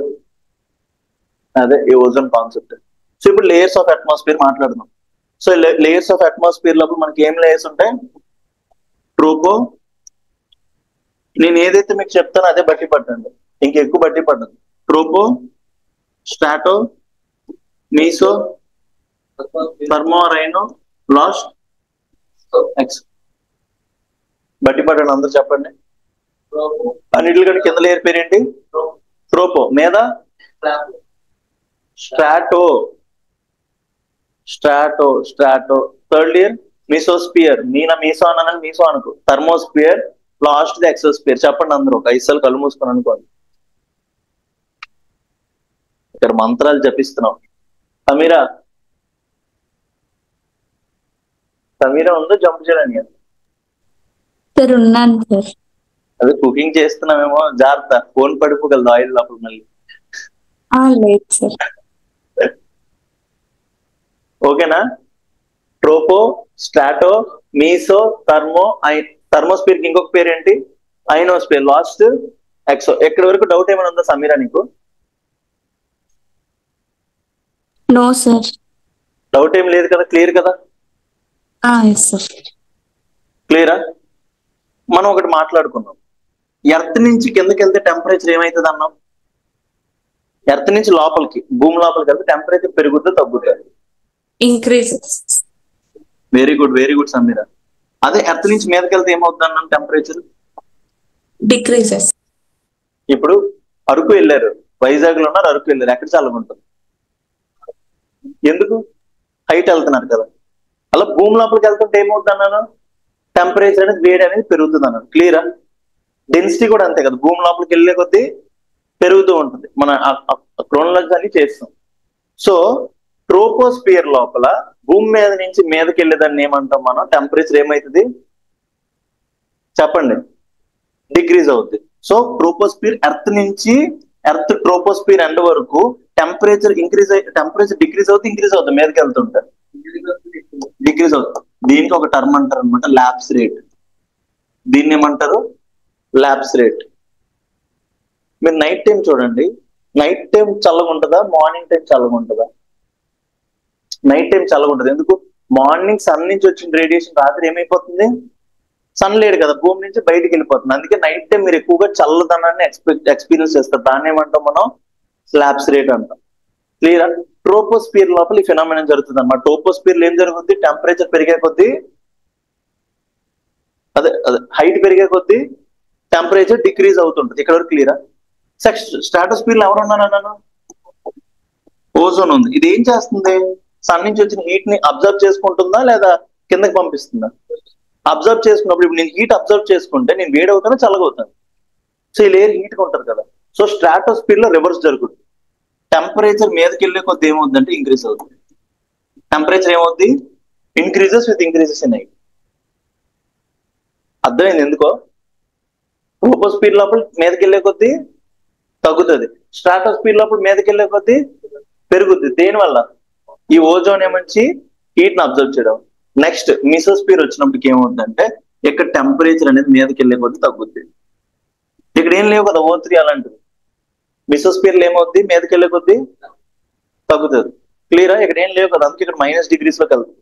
అదే ఈ ఓజోన్ కాన్సెప్ట్. సో ఇప్పుడు లేయర్స్ ఆఫ్ అట్మాస్ఫియర్ మాట్లాడుదాం. సో లేయర్స్ ఆఫ్ అట్మాస్ఫియర్ లోపల మనకి ఏం లేయర్స్ ఉంటాయి? ట్రోపో. నేను ఏదైతే మీకు చెప్తానో అదే బట్టి పట్టండి, ఇంకెక్కువ బట్టి పట్టండి. ట్రోపో, స్ట్రాటో, మీసో, థర్మో, రైనో, లాస్ట్, ఎక్స్. బట్టి పట్టండి అందరూ చెప్పండి. అన్నిటికంటే కింద లేయర్ పేరు ఏంటి? ట్రోపో మీద స్ట్రాటో స్ట్రాటో స్ట్రాటో థర్డ్ ఇయర్ మీసోస్పియర్ మీసో అన్నానని మీసో అనుకో థర్మోస్పియర్ లాస్ట్ ది ఎక్సోస్పియర్ చెప్పండి అందరూ ఒక 5 సార్లు కళ్ళు మూసుకొని అనుకోండి ఇక్కడ మంత్రాలు జపిస్తున్నాం సమీరా ఉందో జంప్ చేయడానికి సార్ ఉన్నాను సార్. అదే కుకింగ్ చేస్తున్నామేమో జాగ్రత్త ఫోన్ పడిపోగలదు ఆయిల్ లోపల మళ్ళీ లేదు సార్. ఓకేనా ట్రోపో స్ట్రాటో మీసో థర్మోస్పియర్ కి ఇంకొక పేరు ఏంటి ఐనోస్పియర్ లాస్ట్ ఎక్సో ఎక్కడి వరకు డౌట్ ఏమైనా ఉందా సమీరా నీకు నో సార్. డౌట్ ఏం లేదు కదా క్లియర్ కదా ఎస్ సార్. క్లియరా మనం ఒకటి మాట్లాడుకున్నాం ఎర్త్ నుంచి కిందకి వెళ్తే టెంపరేచర్ ఏమవుతుంది అన్నాం ఎర్త్ నుంచి లోపలికి భూమి లోపలికి వెళ్తే టెంపరేచర్ పెరుగుద్దా తగ్గుతుంది ఇంక్రీజెస్. వెరీ గుడ్ సమీరా అదే ఎర్త్ నుంచి మీదకి వెళ్తే ఏమవుతుంది అన్నాం టెంపరేచర్ డిక్రీజెస్. ఇప్పుడు అరకు వెళ్ళారు వైజాగ్ లో ఉన్నారు అరకు వెళ్ళారు ఎక్కడ చల్లగా ఉంటుంది ఎందుకు హైట్ వెళ్తున్నారు కదా అలా భూమి లోపలికి వెళ్తుంటే ఏమవుతుంది అన్నాను టెంపరేచర్ అనేది వేడి అనేది పెరుగుతుంది అన్నాను క్లియరా డెన్సిటీ కూడా అంతే కదా భూమి లోపలికి వెళ్ళే కొద్దీ పెరుగుతూ ఉంటుంది మన క్రోనలాజీ అన్ని చేస్తాం సో ట్రోపోస్పియర్ లోపల భూమి మీద నుంచి మీదకి వెళ్ళేదాన్ని ఏమంటాం మనం టెంపరేచర్ ఏమవుతుంది చెప్పండి డిక్రీజ్ అవుతుంది so troposphere earth troposphere end వరకు టెంపరేచర్ డిక్రీజ్ అవుతుంది మీదకి వెళ్తుంటే డిక్రీజ్ అవుతుంది దీనికి ఒక టర్మ్ అంటారు అనమాట ల్యాప్స్ రేట్ దీన్ని ఏమంటారు ల్యాప్స్ రేట్ మీరు నైట్ టైం చూడండి నైట్ టైం చల్లగా ఉంటుందా మార్నింగ్ టైం చల్లగా ఉంటుందా నైట్ టైం చల్లగా ఉంటుంది ఎందుకు మార్నింగ్ సన్ నుంచి వచ్చిన రేడియేషన్ రాత్రి ఏమైపోతుంది సన్ లేడు కదా భూమి నుంచి బయటికి వెళ్ళిపోతుంది అందుకే నైట్ టైం మీరు ఎక్కువగా చల్లదనాన్ని ఎక్స్పీరియన్స్ చేస్తారు దాన్ని ఏమంటాం మనం స్లాబ్స్ రేట్ అంటాం క్లియర్ ట్రోపోస్పియర్ లోపల ఈ ఫినామినన్ జరుగుతుంది అన్నమాట ట్రోపోస్పియర్ లో ఏం జరుగుతుంది టెంపరేచర్ పెరిగే కొద్దీ అదే హైట్ పెరిగే కొద్దీ టెంపరేచర్ డిక్రీజ్ అవుతుంటుంది ఇక్కడ వరకు క్లియరా స్ట్రాటోస్పియర్ లో ఎవరు ఉన్నాను ఓజోన్ ఉంది ఇది ఏం చేస్తుంది సన్ నుంచి వచ్చిన హీట్ ని అబ్జర్వ్ చేసుకుంటుందా లేదా కిందకి పంపిస్తుందా అబ్జర్వ్ చేసుకున్నప్పుడు ఇప్పుడు నేను హీట్ అబ్జర్వ్ చేసుకుంటే నేను వేడి అవుతాను చల్లగవుతాను సో ఈ లేయర్ హీట్ గా ఉంటారు కదా సో స్ట్రాటోస్పియర్ లో రివర్స్ జరుగుతుంది టెంపరేచర్ మీదకి వెళ్ళే కొద్ది ఏమవుతుంది అంటే ఇంక్రీజ్ అవుతుంది టెంపరేచర్ ఏమవుద్ది increases with increases in height అర్థమైంది ఎందుకో ట్రోపోస్పియర్ లోపల మీదకి వెళ్ళే కొద్దీ తగ్గుతుంది స్ట్రాటోస్పియర్ లోపల మీదకి వెళ్ళే కొద్దీ పెరుగుద్ది దేనివల్ల ఈ ఓజోన్ ఏమంచి హీట్ ని అబ్జర్వ్ చేయడం నెక్స్ట్ మీసోస్పియర్ వచ్చినప్పటికి ఏమవుతుందంటే ఇక్కడ టెంపరేచర్ అనేది మీదకి వెళ్ళే కొద్దీ తగ్గుద్ది ఇక్కడ ఏం లేవు కదా O3 అలాంటివి మిసోస్పియర్ లో ఏమవుద్ది మీదకి వెళ్ళే కొద్దీ తగ్గుతుంది క్లియరా ఇక్కడ ఏం లేవు కదా అందుకే ఇక్కడ -డిగ్రీస్ లోకి వెళ్తుంది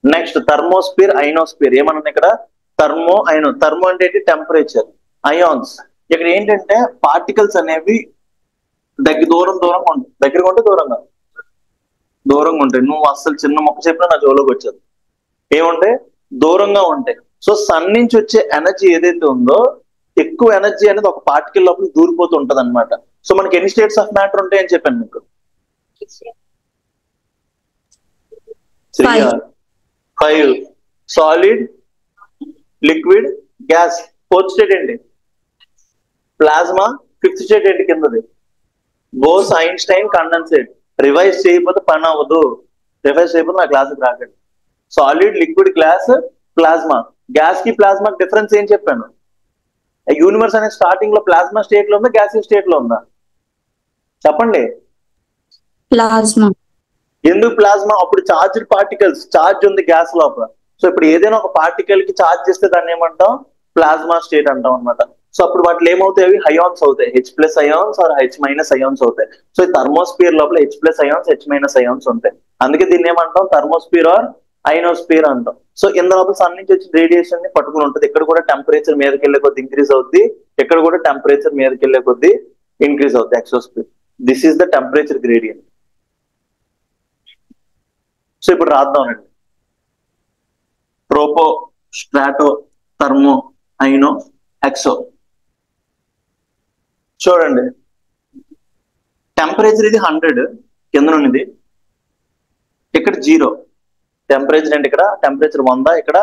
నెక్స్ట్ థర్మోస్పియర్ ఐనోస్పియర్ ఏమన్నా ఇక్కడ థర్మో అంటే ఏంటి టెంపరేచర్ అయాన్స్ ఇక్కడ ఏంటంటే పార్టికల్స్ అనేవి దూరంగా ఉంటాయి దగ్గరగా ఉంటే దూరంగా ఉంటాయి నువ్వు అసలు చిన్న మొక్క చెప్పినా నా జోలోకి వచ్చేది ఏముంటాయి దూరంగా ఉంటాయి సో సన్ నుంచి వచ్చే ఎనర్జీ ఏదైతే ఉందో ఎక్కువ ఎనర్జీ అనేది ఒక పార్టికల్ లోపల దూరిపోతూ ఉంటది అనమాట సో మనకి ఎన్ని స్టేట్స్ ఆఫ్ మ్యాటర్ ఉంటాయని చెప్పాను మీకు 5 solid liquid gas fourth state ఏంటి ప్లాస్మా ఫిఫ్త్ స్టేట్ ఏంటి కిందది బోస్ ఐన్స్టైన్ కండెన్సేట్ రివైజ్ చేయకపోతే పని అవ్వదు రివైజ్ చేయకపోతే నా క్లాస్కి రాకండి solid liquid gas plasma gas కి ప్లాస్మా డిఫరెన్స్ ఏం చెప్పాను యూనివర్స్ అనే స్టార్టింగ్ లో ప్లాస్మా స్టేట్ లో ఉందా గ్యాస్ స్టేట్ లో ఉందా చెప్పండి ప్లాస్మా ఎందుకు ప్లాస్మా అప్పుడు చార్జ్డ్ పార్టికల్స్ చార్జ్ ఉంది గ్యాస్ లోపల సో ఇప్పుడు ఏదైనా ఒక పార్టికల్ కి చార్జ్ చేస్తే దాన్ని ఏమంటాం ప్లాస్మా స్టేట్ అంటాం అనమాట సో అప్పుడు వాటిలో ఏమవుతాయి అవి హయాన్స్ అవుతాయి H+ ions or H- ions అవుతాయి సో ఈ థర్మోస్పియర్ లోపల H+ అయాన్స్ H- అయాన్స్ ఉంటాయి అందుకే దీన్ని ఏమంటాం థర్మోస్పియర్ ఆర్ ఐనోస్పియర్ అంటాం సో ఇంత లోపల సన్ నుంచి వచ్చిన రేడియేషన్ ని పట్టుకుని ఉంటుంది ఇక్కడ కూడా టెంపరేచర్ మీదకి వెళ్ళే కొద్ది ఇంక్రీజ్ అవుద్ది ఇక్కడ కూడా టెంపరేచర్ మీదకి వెళ్ళే కొద్ది ఇంక్రీజ్ అవుద్ది exosphere this is the temperature gradient so ఇప్పుడు రాద్దామండి ట్రోపో స్ట్రాటో థర్మో ఐనో ఎక్సో చూడండి టెంపరేచర్ ఇది 100 కింద ఉన్నది, ఇక్కడ 0. టెంపరేచర్ అంటే ఇక్కడ టెంపరేచర్ 100, ఇక్కడ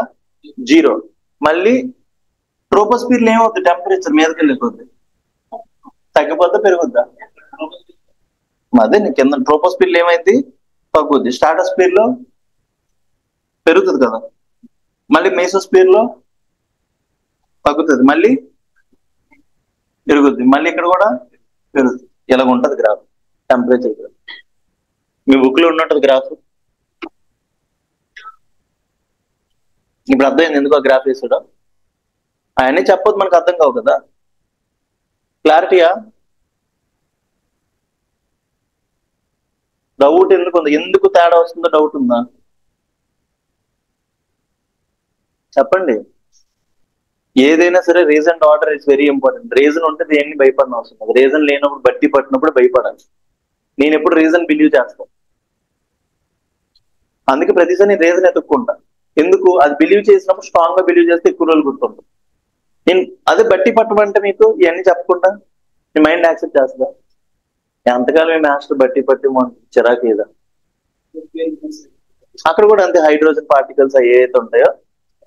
0. మళ్ళీ ట్రోపోస్ఫియర్ లో ఏమవుతుంది, టెంపరేచర్ మీదకి వెళ్ళిపోద్ది, తగ్గిపోద్దా పెరుగుద్దా? అదే కింద ట్రోపోస్ఫియర్ లో ఏమైంది, తగ్గుద్ది. స్ట్రాటోస్ఫియర్ లో పెరుగుతుంది కదా, మళ్ళీ మెసోస్ఫియర్ లో తగ్గుతుంది, మళ్ళీ పెరుగుద్ది, మళ్ళీ ఇక్కడ కూడా పెరుగుతుంది. ఇలాగ ఉంటది గ్రాఫ్, టెంపరేచర్ గ్రాఫ్. మీ బుక్ లో ఉన్నట్టు గ్రాఫ్. ఇప్పుడు అర్థమైంది ఎందుకు ఆ గ్రాఫ్ వేసాడో? అవన్నీ చెప్పొద్దు, మనకు అర్థం కావు కదా. క్లారిటీయా? డౌట్ ఎందుకు ఉంది, ఎందుకు తేడా వస్తుందో డౌట్ ఉందా? చెప్పండి. ఏదైనా సరే reason order is very important. Reason ఉంటే దేన్ని భయపడిన అవసరం లేదు. రీజన్ లేనప్పుడు బట్టి పట్టినప్పుడు భయపడాలి. నేను ఎప్పుడు రీజన్ బిలీవ్ చేస్తాను, అందుకే ప్రతిసారి నేను రీజన్ ఎత్తుక్కుంటా. ఎందుకు? అది బిలీవ్ చేసినప్పుడు స్ట్రాంగ్ గా బిలీవ్ చేస్తే ఎక్కువ రోజులు గుర్తుంటుంది. నేను అదే బట్టి పట్టమంటే మీకు ఇవన్నీ చెప్పకుండా మీ మైండ్ యాక్సెప్ట్ చేస్తుందా? ఎంతకాలం మీ మాస్టర్ బట్టి పట్టి చిరాకు ఏదా? అక్కడ కూడా అంతే, హైడ్రోజన్ పార్టికల్స్ ఏవైతే ఉంటాయో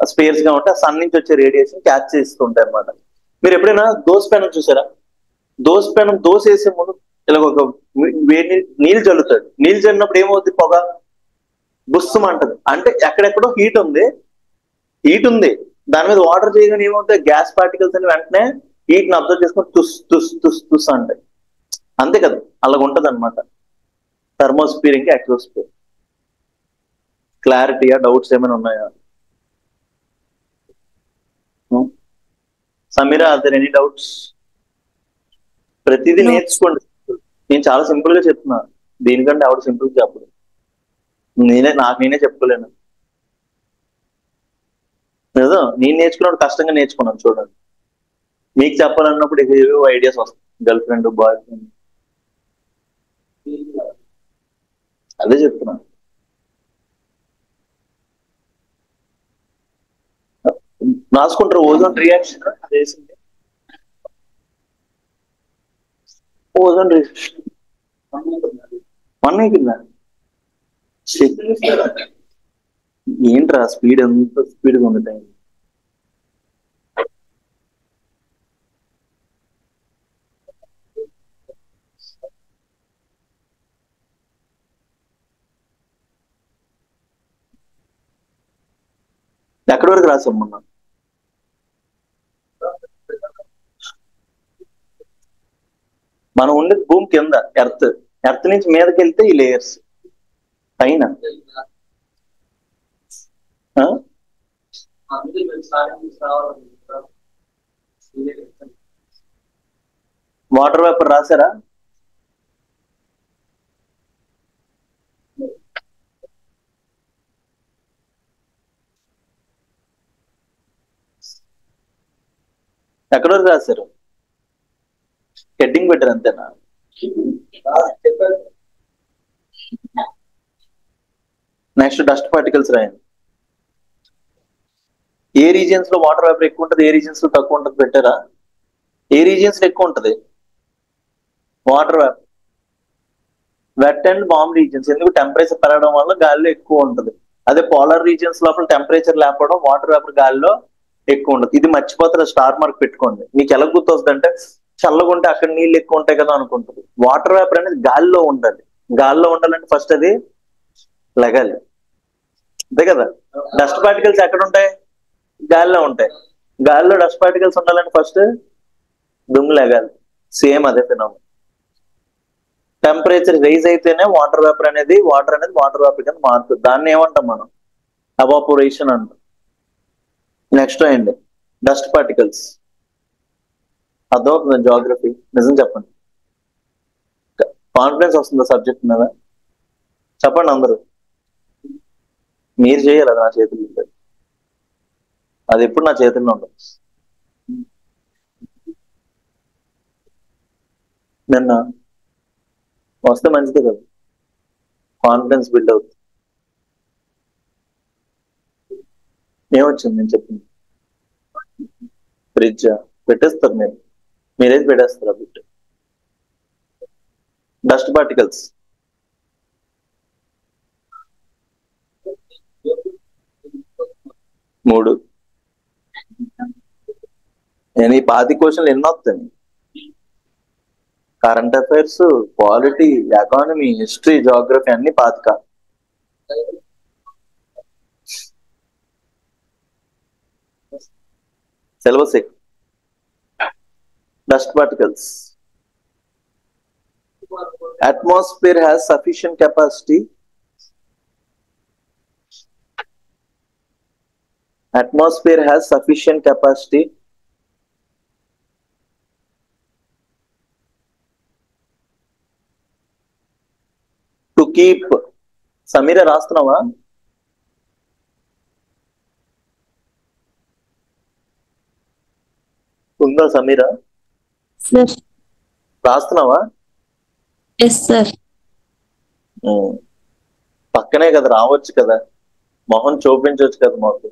స్పేర్స్ గా ఉంటే ఆ సన్ నుంచి వచ్చే రేడియేషన్ క్యాచ్ చేస్తుంటాయి అనమాట. మీరు ఎప్పుడైనా దోశ పెనం చూసారా? దోశ పెనం దోశ వేసే ముందు ఇలా ఒక వేడి నీళ్ళు చల్లుతాడు. నీళ్ళు చల్లినప్పుడు ఏమవుతుంది, పొగ బుస్సం అంటది. అంటే ఎక్కడెక్కడో హీట్ ఉంది, దాని మీద వాటర్ చేయగానే ఏమవుతాయి, గ్యాస్ పార్టికల్స్ అని వెంటనే హీట్ ని అబ్జర్వ్ చేసుకొని తుస్ తుస్ తుస్ తుస్ అంటాయి. అంతే కదా, అలాగ ఉంటది అనమాట థర్మోస్ఫియర్ ఇంకా ఎక్సోస్ఫియర్. క్లారిటీయా? డౌట్స్ ఏమైనా ఉన్నాయా? Sameera, are there any doubts? ప్రతిదీ No. నేర్చుకోండి. నేను చాలా సింపుల్ గా చెప్తున్నా, దీనికంటే ఆవిడ సింపుల్ చెప్పదు. నేనే చెప్పుకోలేను. నిజం, నేను నేర్చుకున్నప్పుడు కష్టంగా నేర్చుకున్నాను చూడండి. మీకు చెప్పాలన్నప్పుడు ఏవో ఐడియాస్ వస్తాయి, గర్ల్ ఫ్రెండ్, బాయ్ ఫ్రెండ్. అదే చెప్తున్నా. రాసుకుంటారు ఓజోన్ రియాక్షన్, చేసింది ఓజోన్ రియాక్షన్ 1 కింద. ఏంట్రా స్పీడ్ ఎంత స్పీడ్గా ఉంది టైం? ఎక్కడి వరకు రాసాం మొన్న? మనం ఉండేది భూమి కింద, ఎర్త్ నుంచి మీదకి వెళ్తే ఈ లేయర్స్ పైన. వాటర్ వేపర్ రాసారా? ఎక్కడి వరకు రాశారు? హెడ్డింగ్ పెట్టారు అంతేనా? నెక్స్ట్ డస్ట్ పార్టికల్స్ రాయండి. ఏ రీజియన్స్ లో వాటర్ వేపర్ ఎక్కువ ఉంటుంది, ఏ రీజియన్స్ లో తక్కువ ఉంటుంది పెట్టారా? ఏ రీజియన్స్ లో ఎక్కువ ఉంటుంది water vapour? Wet and warm regions. ఎందుకు? టెంపరేచర్ పెరగడం వల్ల గాలిలో ఎక్కువ ఉంటుంది. అదే పోలార్ రీజియన్స్ లోపల టెంపరేచర్ లేకపోవడం, వాటర్ వేపర్ గాలిలో ఎక్కువ ఉండదు. ఇది మర్చిపోతారు, స్టార్ మార్క్ పెట్టుకోండి. మీకు ఎలా గుర్తొస్తుంది అంటే, చల్లగా ఉంటే అక్కడ నీళ్ళు ఎక్కువ ఉంటాయి కదా అనుకుంటుంది. వాటర్ వేపర్ అనేది గాలిలో ఉండాలి. గాలిలో ఉండాలంటే ఫస్ట్ అది లగాలి, అంతే కదా. డస్ట్ పార్టికల్స్ ఎక్కడ ఉంటాయి? గాలిలో ఉంటాయి. గాలిలో డస్ట్ పార్టికల్స్ ఉండాలంటే ఫస్ట్ దుమ్ము లగాలి. సేమ్ అదే ఫినామినన్. టెంపరేచర్ రైజ్ అయితేనే వాటర్ వేపర్ అనేది వాటర్ వేపర్ కింద మారుతుంది. దాన్ని ఏమంటాం మనం? ఎవాపోరేషన్ అంటాం. నెక్స్ట్ అండి డస్ట్ పార్టికల్స్. అర్థమవుతుంది జాగ్రఫీ? నిజం చెప్పండి, కాన్ఫిడెన్స్ వస్తుందా సబ్జెక్ట్ మీద? చెప్పండి అందరూ. మీరు చేయాలి, అది నా చేతుల్లో ఉంటుంది. అది ఎప్పుడు నా చేతుల్లో ఉండదు. నిన్న వస్తే మంచిదే కదా, కాన్ఫిడెన్స్ బిల్డ్ అవుతుంది. ఏమొచ్చింది నేను చెప్పింది? ఫ్రిడ్జ్ పెట్టేస్తారు, మీరైతే పెట్టేస్తారు ఆ బిట్. Dust particles. మూడు. నేను ఈ 10 క్వశ్చన్లు ఎన్ని వస్తాయి? Current affairs, polity, economy, history, geography అన్ని 5. Syllabus dust particles. Atmosphere has sufficient capacity. Atmosphere has sufficient capacity to keep. Sameera రాస్తున్నావా? ఉందా సమీర? సార్. రాస్తున్నావా? Yes sir. పక్కనే కదా, రావచ్చు కదా, మొహం చూపించవచ్చు కదా మాకు.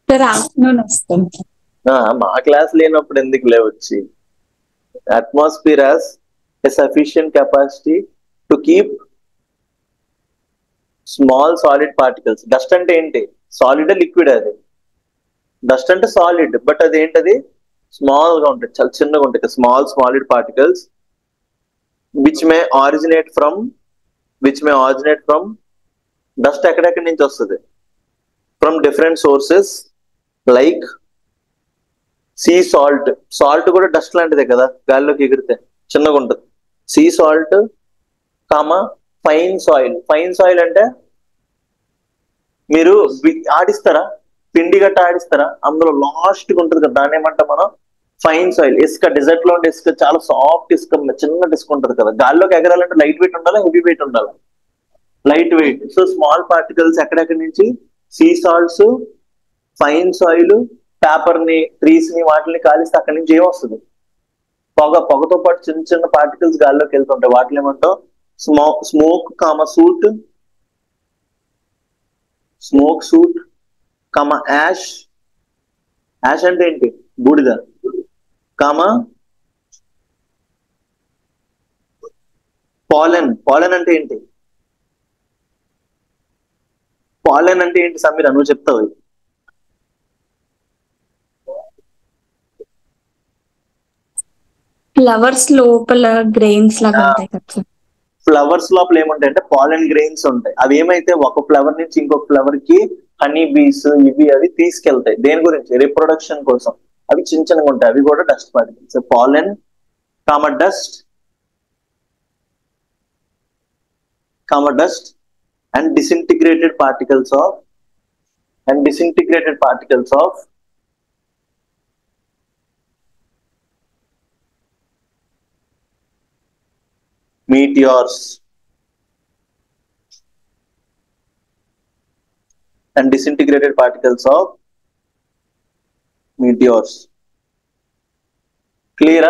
సార్ ఆఫ్టర్నూన్ వస్తాం. మా క్లాస్ లేనప్పుడు ఎందుకు లేవచ్చి? Atmosphere has a sufficient capacity to keep small solid particles. Dust అంటే ఏంటి? Solid liquid? అది డస్ట్ అంటే సాలిడ్, బట్ అది ఏంటది? స్మాల్ గా ఉంటాయి, చాలా చిన్నగా ఉంటాయి. Small solid particles which may originate from dust ఎక్కడెక్కడి నుంచి వస్తుంది? From different sources like sea salt. Salt కూడా డస్ట్ లాంటిదే కదా, గాల్లోకి ఎగిరితే చిన్నగా ఉంటుంది. Sea salt comma fine soil. Fine soil అంటే మీరు ఆడిస్తారా, పిండి గట్ట ఆడిస్తారా, అందులో లాస్ట్ గా ఉంటుంది కదా, దాన్ని ఏమంటాం మనం? Fine soil. ఇసుక, డెజర్ట్ లో ఉండే ఇసుక చాలా సాఫ్ట్ ఇసుక, చిన్న ఇసుక ఉంటుంది కదా, గాల్లోకి ఎగరాలంటే లైట్ వెయిట్ ఉండాలా, హెవీ వెయిట్ ఉండాలా? Light weight. So small particles ఎక్కడెక్కడి నుంచి? Sea salts, fine soil, paper ని, ట్రీస్ ని, వాటిని కాలిస్తే అక్కడి నుంచి ఏమొస్తుంది? పొగతో పాటు చిన్న చిన్న పార్టికల్స్ గాల్లోకి వెళ్తుంటాయి. వాటిని ఏమంటాం? స్మోక్ కామ సూట్, స్మోక్ సూట్ కామ యాష్. యాష్ అంటే ఏంటి? బూడిద. Comma pollen. పాలెన్ అంటే ఏంటి? పాలెన్ అంటే ఏంటి సమీర, నువ్వు చెప్తావు? ఫ్లవర్స్ లోపల గ్రెయిన్స్ లాగా ఉంటాయి కదా. ఫ్లవర్స్ లోపల ఏముంటాయి అంటే పాలెన్ గ్రెయిన్స్ ఉంటాయి. అవి ఏమైతే ఒక ఫ్లవర్ నుంచి ఇంకొక ఫ్లవర్ కి హనీ బీస్ ఇవి అవి తీసుకెళ్తాయి. దేని గురించి? రీప్రొడక్షన్ కోసం. అవి చిన్న చిన్నగా ఉంటాయి, అవి కూడా dust particles. Pollen comma dust and disintegrated particles of meteors and disintegrated particles of meteors. Clear?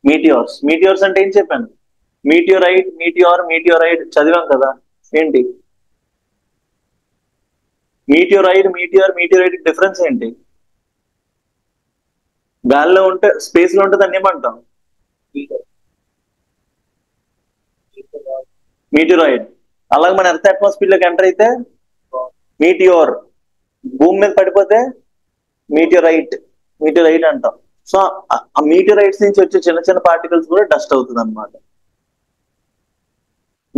మీటియోర్స్ అంటే ఏం చెప్పాను? మీటియోరైట్, మీటియోరైడ్ చదివాం కదా. ఏంటి మీటియోరైట్ డిఫరెన్స్ ఏంటి? గాల్లో ఉంటే, స్పేస్ లో ఉంటే దాన్ని ఏమంటాం? మీటియోరైడ్. అలాగే మన ఎర్త్ అట్మాస్ఫియర్ లోకి ఎంటర్ అయితే మీటియోర్. భూమి మీద పడిపోతే మీటియోరైట్ అంటాం. సో ఆ మీటియోరైట్స్ నుంచి వచ్చే చిన్న చిన్న పార్టికల్స్ కూడా డస్ట్ అవుతుంది అనమాట.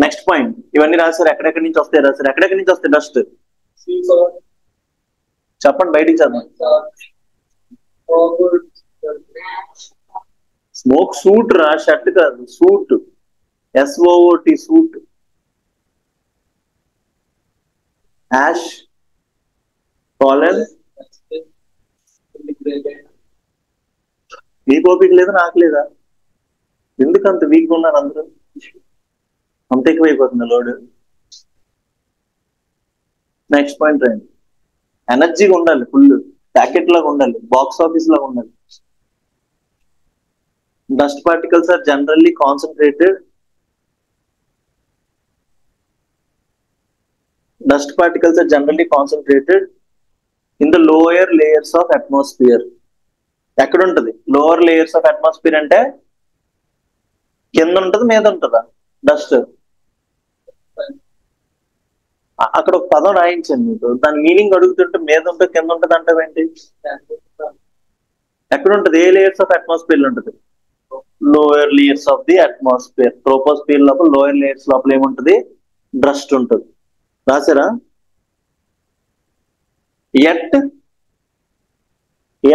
నెక్స్ట్ పాయింట్, ఇవన్నీ రాశారు. ఎక్కడెక్కడి నుంచి వస్తాయి రాశారు. ఎక్కడెక్కడి నుంచి వస్తాయి డస్ట్? చెప్పండి, బయటికి చదవండి. స్మోక్ సూట్ రా, షర్ట్ కాదు, soot. SOOT soot. Ash, pollen. మీకు ఓపిక లేదు, నాకు లేదా? ఎందుకు అంత వీక్ ఉన్నారు అందరూ? అంత ఎక్కువైపోతుంది లోడ్. నెక్స్ట్ పాయింట్ రండి. ఎనర్జీగా ఉండాలి, ఫుల్ ప్యాకెట్ లాగా ఉండాలి, బాక్స్ ఆఫీస్ లాగా ఉండాలి. Dust particles are generally concentrated in the lower layers of atmosphere. ఎక్కడ ఉంటుంది లోవర్ లేయర్స్ ఆఫ్ అట్మాస్ఫియర్ అంటే? కింద ఉంటది మీద ఉంటుందా డస్ట్? అక్కడ ఒక పదం రాయించాను మీకు, దాని మీనింగ్ అడుగుతుంటే మీద ఉంటుంది కింద ఉంటుంది అంటే ఏంటి? ఎక్కడ ఉంటుంది? ఏ లేయర్స్ ఆఫ్ అట్మాస్ఫియర్ ఉంటుంది? Lower layers of the atmosphere. Troposphere లోపల లోయర్ లేయర్స్ లోపల ఏముంటుంది? డస్ట్ ఉంటుంది. రాసారా? At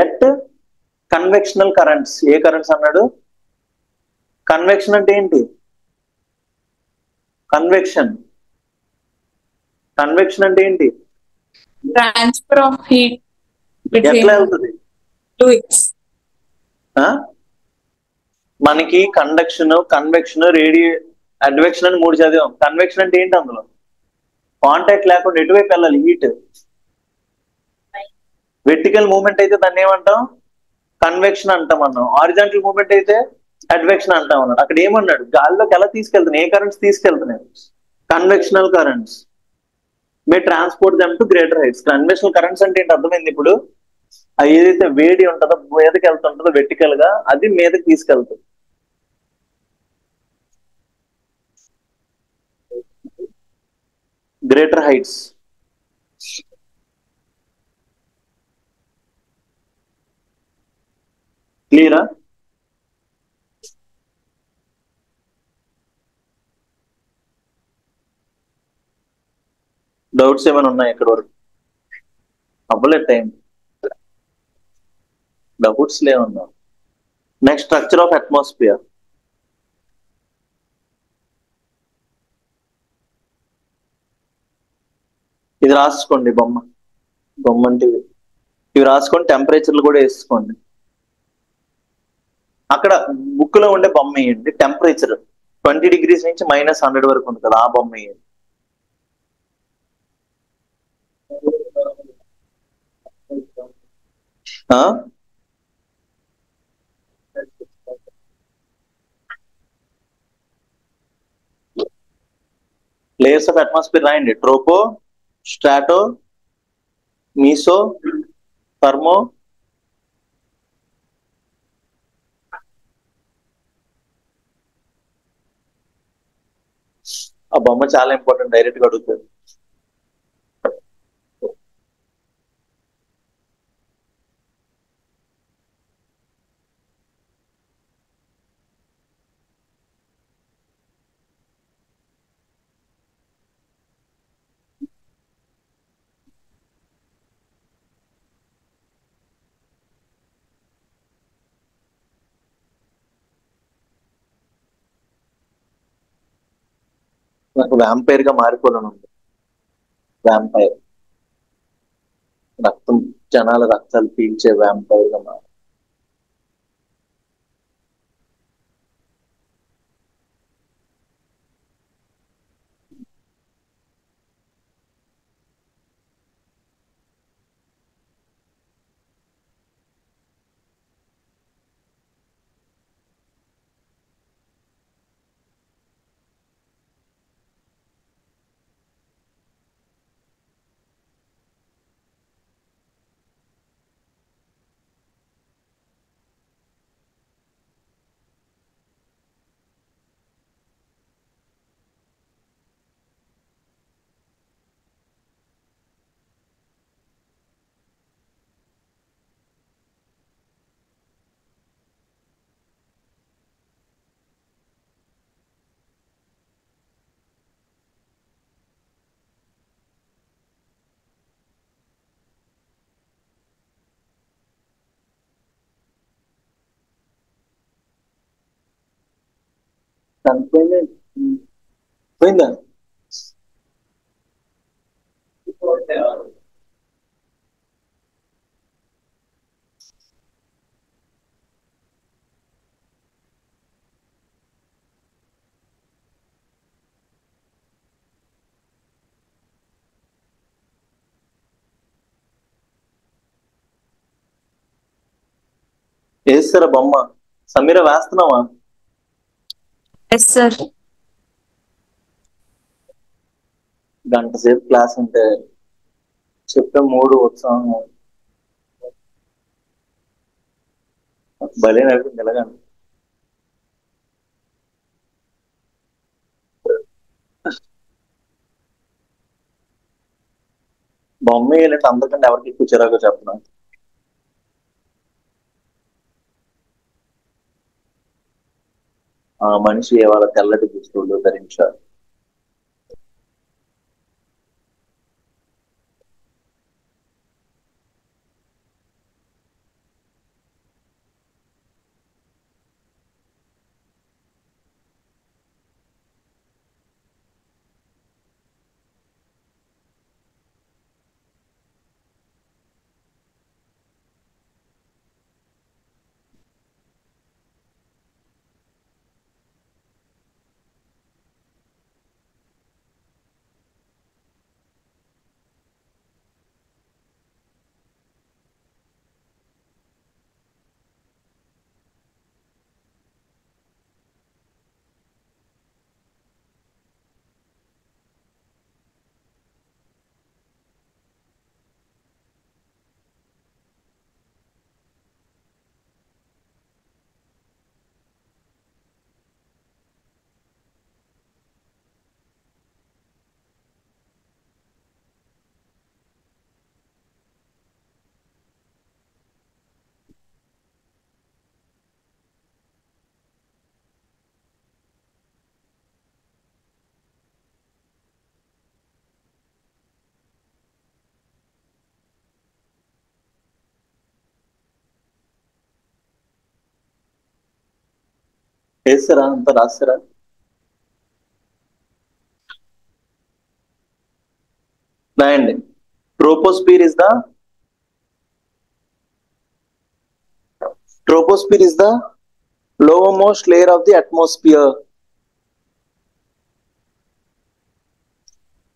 at convectional currents. ఏ కరెంట్స్ అన్నాడు? కన్వెక్షన్ అంటే ఏంటి? కన్వెక్షన్ కన్వెక్షన్ అంటే ఏంటి? ట్రాన్స్ఫర్ ఆఫ్ హీట్ ఎట్లా బిట్వీన్ వెళ్తుంది? ఫ్లూయిడ్స్. మనకి కండక్షన్, కన్వెక్షన్, అడ్వెక్షన్ అని 3 చదివాం. కన్వెక్షన్ అంటే ఏంటి? అందులో కాంటాక్ట్ లేకుండా ఎటువైపు వెళ్ళాలి హీట్? వెర్టికల్ మూవ్మెంట్ అయితే దాన్ని ఏమంటాం? కన్వెక్షన్ అంటాం అన్నాం. హారిజాంటల్ మూవ్మెంట్ అయితే అడ్వెక్షన్ అంటాం అన్నాడు. అక్కడ ఏమన్నాడు? గాల్లోకి ఎలా తీసుకెళ్తున్నాయి? ఏ కరెంట్స్ తీసుకెళ్తున్నాయి? Convectional currents may transport them to greater heights. Convectional currents అంటే ఏంటి అర్థమైంది ఇప్పుడు? అది ఏదైతే వేడి ఉంటుందో మీదకి వెళ్తుంటుందో వెర్టికల్ గా, అది మీదకి తీసుకెళ్తుంది. Greater heights. క్లియరా? డౌట్స్ ఏమైనా ఉన్నాయి ఇక్కడ వరకు? అవ్వలేదు టైం. డౌట్స్ లేవన్నా. Next structure of atmosphere. ఇది రాసుకోండి బొమ్మ అంటే ఇవి రాసుకోండి. టెంపరేచర్లు కూడా వేసుకోండి. అక్కడ బుక్ లో ఉండే బొమ్మ వేయండి. టెంపరేచర్ 20 degrees నుంచి -100 వరకు ఉంది కదా, ఆ బొమ్మ వేయండి. లేయర్స్ ఆఫ్ అట్మాస్ఫియర్ రాయండి. ట్రోపో, స్ట్రాటో, మీసో, థర్మో, ఆ బొమ్మ చాలా ఇంపార్టెంట్, డైరెక్ట్ గా అడుగుతుంది. నాకు వ్యాంపైర్ గా మారిపోవాలని ఉంది. వ్యాంపైర్, జనాల రక్తాలు పీల్చే వ్యాంపైర్ గా మారి. పోయిందా? వేస్తారా బొమ్మ? సమీర వేస్తున్నావా? Yes sir. గంట సేపు క్లాస్ అంటే చెప్పే 3 ఉత్సాహం భలే నడిపింది ఎలాగండి. బొమ్మ వేయాలంటే అందరికంటే ఎవరికి ఎక్కువ చిరాకు చెప్పను. ఆ మనిషి వాళ్ళ తెల్లటి దుస్తులు ధరించారు. వేస్తారా అంత రాస్తారా? రాయండి. Troposphere is the lowermost layer of the atmosphere.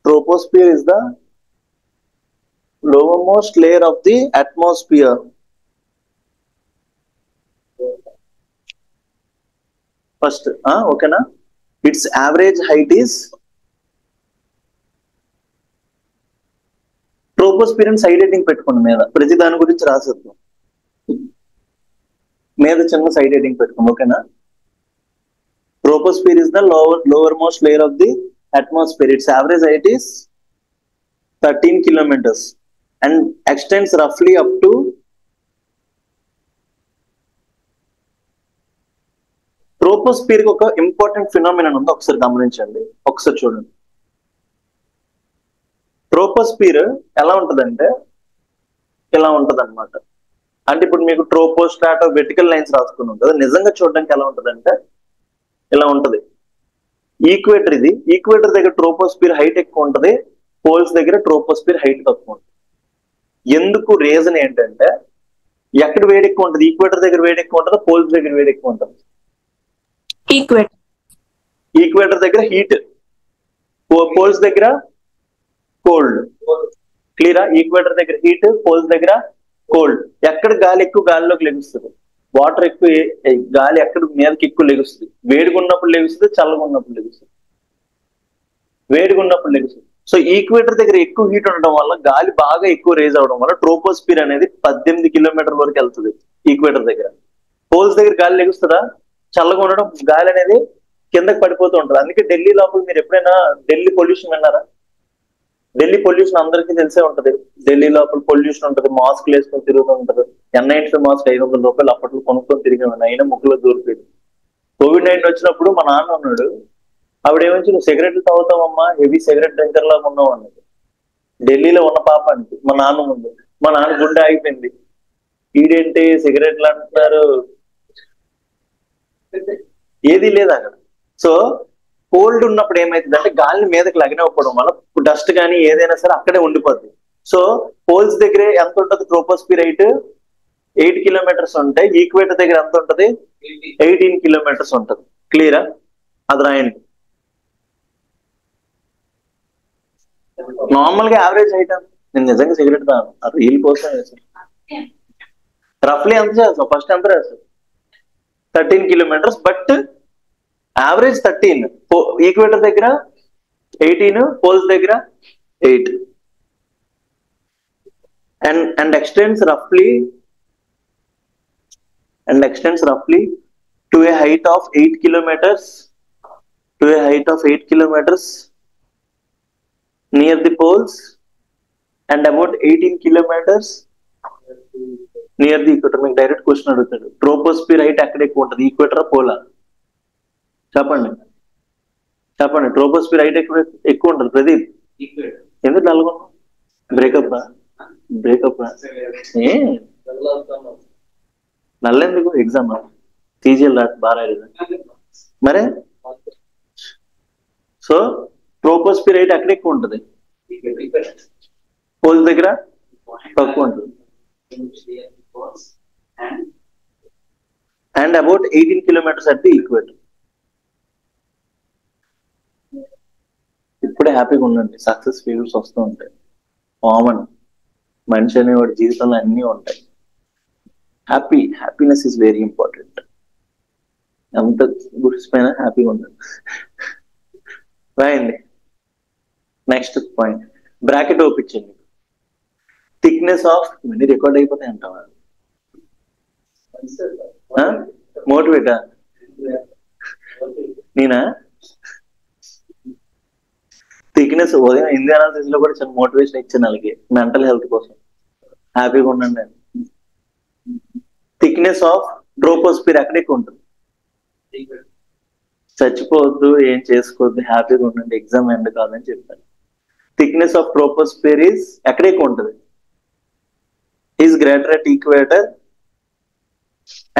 Troposphere is the lowermost layer of the atmosphere. First, okay na? Its average height is troposphere side heading పెట్టుకోండి మీద, ప్రతి దాని గురించి రాసేద్దాం. మీద చిన్న సైడ్ హెడ్డింగ్ పెట్టుకోండి, ఓకేనా? Troposphere is the lower most layer of the atmosphere. It's average height is 13 kilometers and extends roughly up to troposphere కి ఒక ఇంపార్టెంట్ ఫినామినన్ ఉంది, ఒకసారి గమనించండి, ఒకసారి చూడండి. ట్రోపోస్పియర్ ఎలా ఉంటదంటే ఇలా ఉంటది అనమాట. అంటే ఇప్పుడు మీకు ట్రోపోస్ట్రాటో వెర్టికల్ లైన్స్ రాసుకున్నాం కదా, నిజంగా చూడడానికి ఎలా ఉంటదంటే ఇలా ఉంటది. ఈక్వేటర్ ఇది, ఈక్వేటర్ దగ్గర ట్రోపోస్పియర్ హైట్ ఎక్కువ ఉంటది, పోల్స్ దగ్గర ట్రోపోస్పియర్ హైట్ తక్కువ ఉంటుంది. ఎందుకు? రీజన్ ఏంటంటే ఎక్కడ వేడి ఎక్కువ ఉంటుంది? ఈక్వేటర్ దగ్గర వేడి ఎక్కువ ఉంటుంది, పోల్స్ దగ్గర వేడి ఎక్కువ ఉంటుంది. ఈక్వేటర్ దగ్గర హీట్, పోల్స్ దగ్గర కోల్డ్. క్లియరా? ఈక్వేటర్ దగ్గర హీట్, పోల్స్ దగ్గర కోల్డ్. ఎక్కడ గాలి ఎక్కువ గాలిలోకి లెగుస్తుంది, వాటర్ ఎక్కువ, గాలి ఎక్కడ మీదకి ఎక్కువ లెగుస్తుంది? వేడిగా ఉన్నప్పుడు లెగుస్తుంది, చల్లగా ఉన్నప్పుడు లెగుస్తుంది. వేడిగా ఉన్నప్పుడు లెగుస్తుంది. సో ఈక్వేటర్ దగ్గర ఎక్కువ హీట్ ఉండడం వల్ల గాలి బాగా ఎక్కువ రేజ్ అవడం వల్ల ట్రోపోస్పియర్ అనేది 18 kilometers వరకు వెళ్తుంది ఈక్వేటర్ దగ్గర. పోల్స్ దగ్గర గాలి లెగుస్తుందా? చల్లగా ఉండడం, గాలి అనేది కిందకి పడిపోతూ ఉంటుంది. అందుకే ఢిల్లీ లోపల మీరు ఎప్పుడైనా ఢిల్లీ పొల్యూషన్ విన్నారా? ఢిల్లీ పొల్యూషన్ అందరికీ తెలిసే ఉంటది. ఢిల్లీ లోపల పొల్యూషన్ ఉంటుంది, మాస్క్లు వేసుకొని తిరుగుతూ ఉంటుంది. N95 మాస్క్ 500 రూపాయలు అప్పట్లో కొనుక్కొని తిరిగాను, అయినా ముక్కులో దూరిపోయింది. COVID-19 వచ్చినప్పుడు మా నాన్న ఉన్నాడు, ఆవిడేమొచ్చి నువ్వు సిగరెట్లు తాగుతావమ్మా, హెవీ సిగరెట్ డ్రింకర్ లాగా ఉన్నావు అన్నది. ఢిల్లీలో ఉన్న పాపానికి మా నాన్న ముందు. మా నాన్న గుండె ఆగిపోయింది, ఈడేంటి సిగరెట్లు అంటున్నారు, ఏది లేదు అక్కడ. సో కోల్డ్ ఉన్నప్పుడు ఏమైతుందంటే గాలిని మీదకి లగనివ్వడం వల్ల డస్ట్ కానీ ఏదైనా సరే అక్కడే ఉండిపోద్ది. సో పోల్స్ దగ్గర ఎంత ఉంటుంది ట్రోపోస్పియర్ హైట్? 8 kilometers ఉంటాయి. ఈక్వేటర్ దగ్గర ఎంత ఉంటుంది? 18 kilometers ఉంటుంది. క్లియరా? అది రాయండి. నార్మల్ గా యావరేజ్ హైట్, నేను నిజంగా సిగరెట్ తాను, ఆ రీల్ కోసం రఫ్లీ ఎంత చేస్తాం? ఫస్ట్ ఎంత రాస్తాం? 13 kilometers, బట్ యావరేజ్ 13. ఈక్వేటర్ దగ్గర 18, పోల్స్ దగ్గర 8, and extends roughly to a height of 8 kilometers near the poles and about 18 kilometers near the equator. మీకు డైరెక్ట్ క్వశ్చన్ అడుగుతాడు, ట్రోపోస్ఫియర్ హైట్ ఎక్కడ ఎక్కువ ఉంటుంది, ఈక్వేటర్ పోలా? చెప్పండి చెప్పండి, ట్రోపోస్ఫియర్ హైట్ ఎక్కువ ఉంటుంది ప్రదీప్? ఎందుకు నల్గొండ? బ్రేకప్ బ్రేకప్ ఏ నల్లెందుకు? ఎగ్జామ్ టీజీఎల్ బాగా రాయలేదు మరే. సో ట్రోపోస్ఫియర్ హైట్ ఎక్కడ ఎక్కువ ఉంటుంది? పోల్ దగ్గర తక్కువ ఉంటుంది. And about 18 kilometers at the equator. ఇప్పుడే హ్యాపీగా ఉండండి, సక్సెస్ ఫెయిల్యూర్స్ వస్తూ ఉంటాయి, కామన్. మనిషి అనేవాడి జీవితంలో అన్నీ ఉంటాయి. Happiness is very important. ఎంత గుడిసిపోయినా హ్యాపీగా ఉండండి. రాయండి. నెక్స్ట్ పాయింట్ బ్రాకెట్ ఓపించండి. థిక్నెస్ ఆఫ్, ఇవన్నీ రికార్డ్ అయిపోతాయి అంటావా? మోటివేటా నేనా? థిక్నెస్ ఉదయం హిందీ అనాలిసిస్ లో కూడా చిన్న మోటివేషన్ ఇచ్చాను వాళ్ళకి, మెంటల్ హెల్త్ కోసం. హ్యాపీగా ఉండండి. థిక్నెస్ ఆఫ్ ట్రోపోస్ఫియర్ ఎక్కడ ఎక్కువ ఉంటుంది? చచ్చిపోవద్దు, ఏం చేసుకోవద్దు, హ్యాపీగా ఉండండి, ఎగ్జామ్ ఎండ్ కాదని చెప్పాను. థిక్నెస్ ఆఫ్ ట్రోపోస్ఫియర్ ఈజ్ ఎక్కడ ఎక్కువ ఉంటుంది? Is greater at equator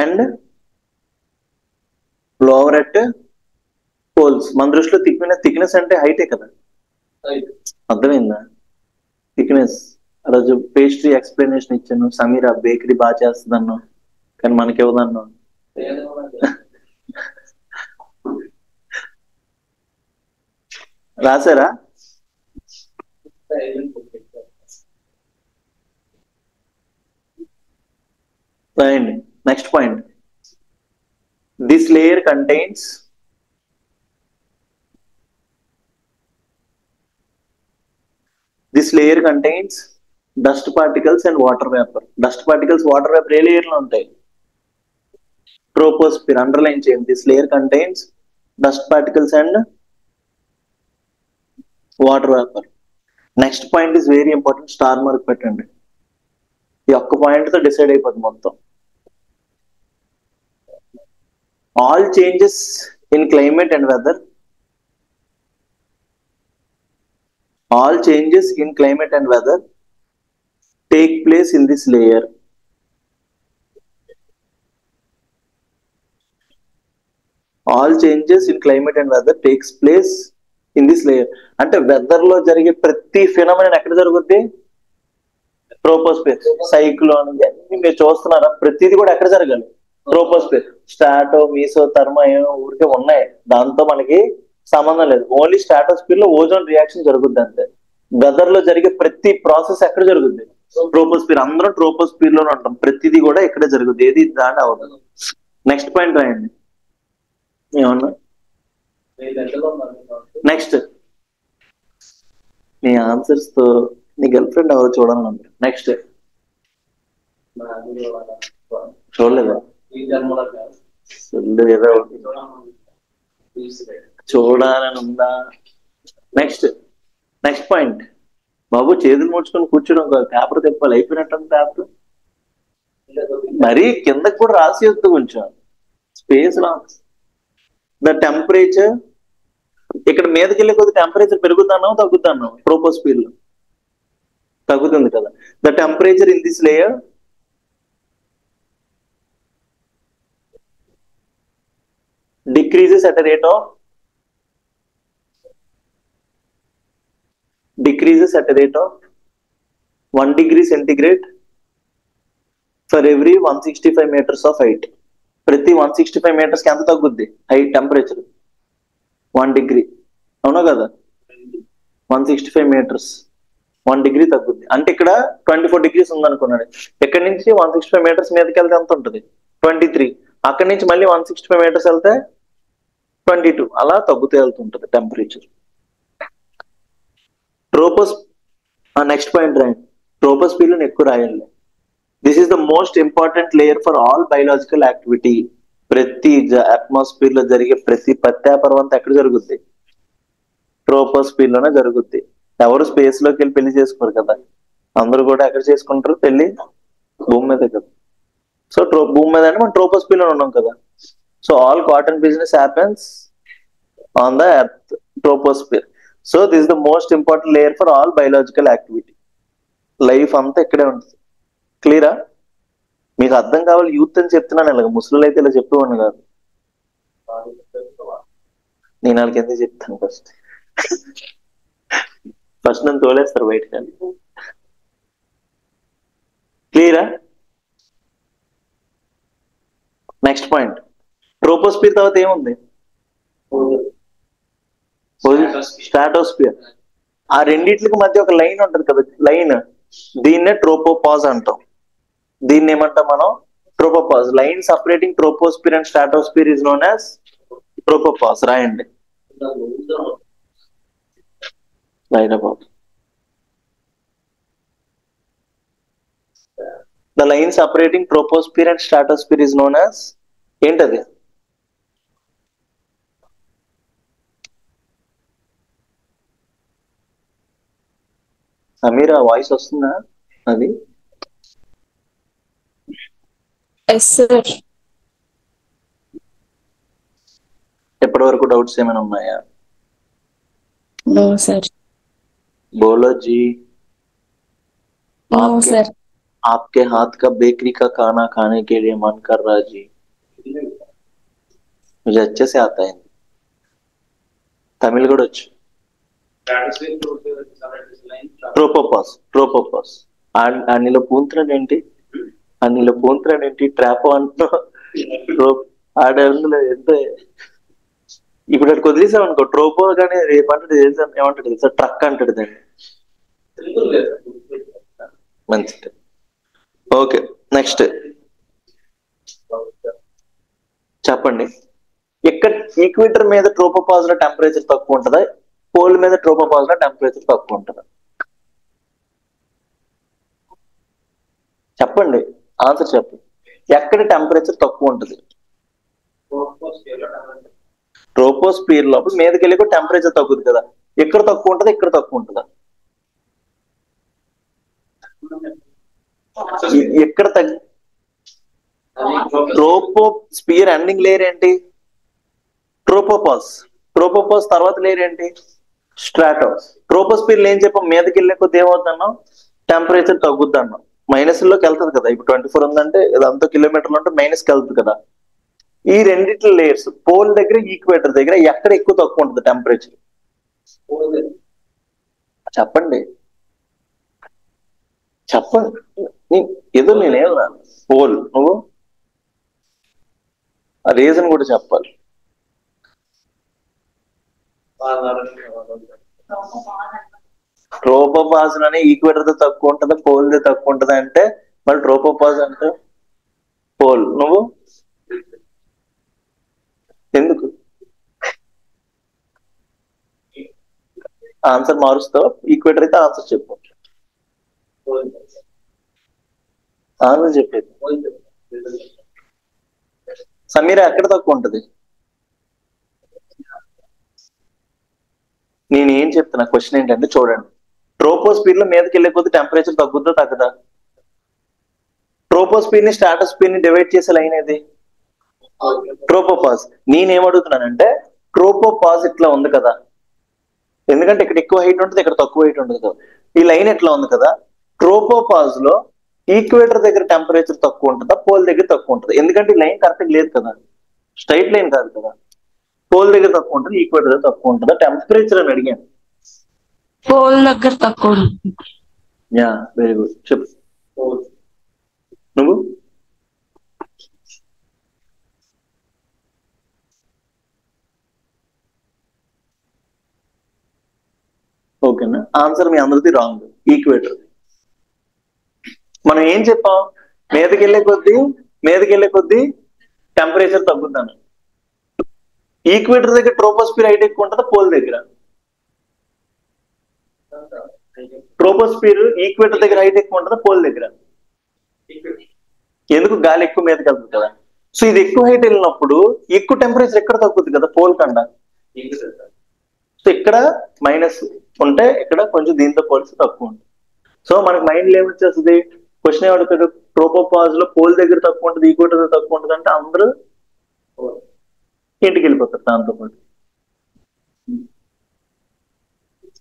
and lower at poles. మన దృష్టిలో థిక్నెస్ అంటే హైటే కదా, అర్థమైందా? థిక్నెస్ ఆ రోజు పేస్ట్రీ ఎక్స్ప్లెనేషన్ ఇచ్చాను, సమీరా బేకరీ బాగా చేస్తుంది అన్నావు, కానీ మనకి ఇవ్వదన్నా. రాసారా? రాయండి. Next point, this layer contains dust particles and water vapour. Dust particles, water vapour ఏ లేయర్ లో ఉంటాయి? ట్రోపోస్ఫియర్. అండర్లైన్ చేయండి, this layer contains dust particles and water vapour. Next point is very important, star mark పెట్టండి. ఈ ఒక్క point తో decide అయిపోతుంది మొత్తం. All changes in climate and weather, all changes in climate and weather take place in this layer. All changes in climate and weather takes place in this layer. అంటే weather లో జరిగే ప్రతి phenomenon ఎక్కడ జరుగుద్ది? Troposphere. Cyclone అన్ని మీరు చూస్తున్నారా, ప్రతిది కూడా ఎక్కడ జరగాలి? ట్రోపోస్ఫియర్. స్ట్రాటో, మీసో, థర్మో ఊరికే ఉన్నాయి, దాంతో మనకి సంబంధం లేదు. ఓన్లీ స్ట్రాటోస్ఫియర్ లో ఓజోన్ రియాక్షన్ జరుగుద్ది అంతే. వెదర్ లో జరిగే ప్రతి ప్రాసెస్ ఎక్కడ జరుగుద్ది? ట్రోపోస్ఫియర్. అందరం ట్రోపోస్ఫియర్ లోనే ఉంటాం, ప్రతిదీ కూడా ఇక్కడ జరుగుద్ది, ఏది దాని అవ్వదు. నెక్స్ట్ పాయింట్ రాయండి. ఏమన్నా నెక్స్ట్ నీ ఆన్సర్స్ తో నీ గర్ల్ ఫ్రెండ్ ఎవరు చూడాలన్నా. నెక్స్ట్ చూడలేదా? చూడాలని ఉందా? నెక్స్ట్ పాయింట్, బాబు చేతులు ముడుచుకొని కూర్చోడం కాదు, పేపర్ తిప్పాలి. అయిపోయినట్టు పేపర్ మరీ కిందకి కూడా రాసేయొద్దు, కొంచెం స్పేస్ లా. ద టెంపరేచర్, ఇక్కడ మీదకి వెళ్ళే కొద్ది టెంపరేచర్ పెరుగుతున్నావు తగ్గుతున్నావు? ట్రోపోస్ఫియర్ లో తగ్గుతుంది కదా. The temperature in this layer decreases at a rate of 1 degree centigrade for every 165 meters of height. ప్రతి 165 meters కి ఎంత తగ్గుద్ది హైట్ టెంపరేచర్? 1 degree, అవునా కదా? 165 meters 1 degree తగ్గుద్ది. అంటే ఇక్కడ 24 degrees ఉందనుకున్నాడు. ఎక్కడి నుంచి 165 meters మీదకి వెళ్తే ఎంత ఉంటుంది? 23. అక్కడి నుంచి మళ్ళీ 165 meters వెళ్తే 22. అలా తగ్గుతూ వెళ్తుంటది టెంపరేచర్. నెక్స్ట్ పాయింట్ రాయండి, ట్రోపోస్ఫియర్ ఎక్కువ రాయాలి. This is the most important layer for all biological activity. ప్రతి అట్మాస్ఫియర్ లో జరిగే ప్రతి ప్రత్యాపరం అంతా ఎక్కడ జరుగుద్ది? ట్రోపోస్ఫియర్ లోనే జరుగుద్ది. ఎవరు స్పేస్ లోకి వెళ్ళి పెళ్లి చేసుకోరు కదా, అందరూ కూడా ఎక్కడ చేసుకుంటారు పెళ్లి? భూమి మీదే కదా. సో భూమి మీద అంటే మనం ట్రోపోస్పియర్ లో ఉన్నాం కదా. So all cotton business happens on the earth, troposphere. So this is the most important layer for all biological activity. Life అంతా ఇక్కడే ఉంటుంది. క్లియరా? మీకు అర్థం కావాలి యూత్ అని చెప్తున్నాను. ఇలాగ ముసలు అయితే ఇలా చెప్పేవాడిని కాదు. నేను వాళ్ళకి ఎందుకు చెప్తాను? ఫస్ట్ నన్ను తోలేస్తారు బయటకు. క్లియరా? నెక్స్ట్ పాయింట్, ట్రోపోస్పియర్ తర్వాత ఏముంది? స్ట్రాటోస్పియర్. ఆ రెండిట్లకి మధ్య ఒక లైన్ ఉంటది కదా, లైన్, దీన్నే ట్రోపోపాజ్ అంటాం. దీన్ని ఏమంటాం మనం? Tropopause. Line separating troposphere and stratosphere is known as tropopause. రాయండి. The line separating troposphere and stratosphere is known as ఏంటది? సమీరా వాయిస్ వస్తుందా? అది ఎస్ సార్. ఎప్పటి వరకు డౌట్స్ ఏమైనా ఉన్నాయా? No sir. बोलो जी. No sir. आपके हाथ का बेकरी का खाना खाने के लिए मन कर रहा जी. मुझे अच्छे से आता है, तमिल కూడా వచ్చు. ట్రోపోపాస్. ట్రోపోపాస్. అన్నిలో పూంత్రనేంటి? అన్నిలో పూంత్రనేంటి? ట్రాపో అంటూ ఆడలో ఎంత ఇప్పుడు అటు వదిలేసాం అనుకో, ట్రోపో కానీ రేపంటే ఏమంటాడు తెలుసా? ట్రక్ అంటాడు దాన్ని. మంచిది. ఓకే, నెక్స్ట్ చెప్పండి. ఇక్కడ ఈక్వేటర్ మీద ట్రోపోపాజ్ లో టెంపరేచర్ తక్కువ ఉంటుందా? పోల్ మీద ట్రోపోపాజ్ లో టెంపరేచర్ తక్కువ ఉంటుందా? చెప్పండి, ఆన్సర్ చెప్పండి. ఎక్కడ టెంపరేచర్ తక్కువ ఉంటుంది? ట్రోపోస్పియర్ లోపల మీదకి వెళ్ళి కూడా టెంపరేచర్ తగ్గుతుంది కదా. ఎక్కడ తక్కువ ఉంటుందా? ఇక్కడ తక్కువ ఉంటుందా? ఎక్కడ తగ్గి? ట్రోపోస్పియర్ ఎండింగ్ లేయర్ ఏంటి? ట్రోపోపాజ్. ట్రోపోపాజ్ తర్వాత లేయర్ ఏంటి? స్ట్రాటోస్. ట్రోపోస్పియర్ ఏం చెప్పాం? మీదకి వెళ్ళే కొద్ది ఏమవుతుందన్నాం? టెంపరేచర్ తగ్గుద్ది అన్నాం. మైనస్ లోకి వెళ్తుంది కదా. ఇప్పుడు 24 ఉందంటే ఇదంతా కిలోమీటర్లు అంటే మైనస్కి వెళ్తుంది కదా. ఈ రెండిట్ల లేయర్స్ పోల్ దగ్గర, ఈక్వేటర్ దగ్గర ఎక్కడ ఎక్కువ తక్కువ ఉంటుంది టెంపరేచర్? చెప్పండి, చెప్పండి. ఏదో నేనేం పోల్, నువ్వు ఆ రీజన్ కూడా చెప్పాలి. ట్రోపోపాజ్ లోనే ఈక్వేటర్ తో తక్కువ ఉంటుందా, పోల్ తో తక్కువ ఉంటుందా అంటే మళ్ళీ ట్రోపోపాజ్ అంటే పోల్. నువ్వు ఎందుకు ఆన్సర్ మారుస్తావు? ఈక్వేటర్ అయితే ఆన్సర్ చెప్పు. ఆన్సర్ చెప్పేది. సమీరా ఎక్కడ తక్కువ ఉంటది? నేను ఏం చెప్తున్నా, క్వశ్చన్ ఏంటంటే చూడండి, ట్రోపోస్పియర్ లో మీదకి వెళ్ళే కొద్ది టెంపరేచర్ తగ్గుద్దా తగ్గదా? ట్రోపోస్పియర్ ని స్ట్రాటోస్పియర్ ని డివైడ్ చేసే లైన్ ఏది? ట్రోపోపాజ్. నేనేమడుగుతున్నానంటే ట్రోపోపాజ్ ఇట్లా ఉంది కదా, ఎందుకంటే ఇక్కడ ఎక్కువ హైట్ ఉంటుంది, ఇక్కడ తక్కువ హైట్ ఉంటుంది కదా. ఈ లైన్ ఎట్లా ఉంది కదా. ట్రోపోపాజ్ లో ఈక్వేటర్ దగ్గర టెంపరేచర్ తక్కువ ఉంటుందా, పోల్ దగ్గర తక్కువ ఉంటుంది? ఎందుకంటే ఈ లైన్ కరెక్ట్ లేదు కదా, స్ట్రైట్ లైన్ కాదు కదా. పోల్ దగ్గర తక్కువ ఉంటుంది, ఈక్వేటర్ దగ్గర తక్కువ ఉంటుందా టెంపరేచర్ అని అడిగాను. పోల్ దగ్గర తక్కువ ఉంటుంది. Yeah, very good. చెప్పు నువ్వు. ఓకేనా? ఆన్సర్ మీ అందరిది రాంగ్. ఈక్వేటర్. మనం ఏం చెప్పాం? మీదకెళ్ళే కొద్దీ టెంపరేచర్ తగ్గుద్దాను. ఈక్వేటర్ దగ్గర ట్రోపోస్పియర్ హైట్ ఎక్కువ ఉంటుందా, పోల్ దగ్గర? ట్రోపోస్పియర్ ఈక్వేటర్ దగ్గర హైట్ ఎక్కువ ఉంటుందా, పోల్ దగ్గర? ఎందుకు? గాలి ఎక్కువ మీదకి వెళ్తుంది కదా. సో ఇది ఎక్కువ హైట్ వెళ్ళినప్పుడు ఎక్కువ టెంపరేచర్ ఎక్కడ తగ్గుద్ది కదా, పోల్ కన్నా. సో ఇక్కడ మైనస్ ఉంటే ఇక్కడ కొంచెం దీంతో పోలిసి తక్కువ ఉంటుంది. సో మనకి మైండ్ లో ఏమొచ్చేస్తుంది, క్వశ్చన్ ఏమడుగుతాడు, ట్రోపోపాజ్ లో పోల్ దగ్గర తక్కువ ఉంటుంది, ఈక్వేటర్ దగ్గర తక్కువ ఉంటుంది అంటే అందరూ ఇంటికి వెళ్ళిపోతారు దాంతో పాటు.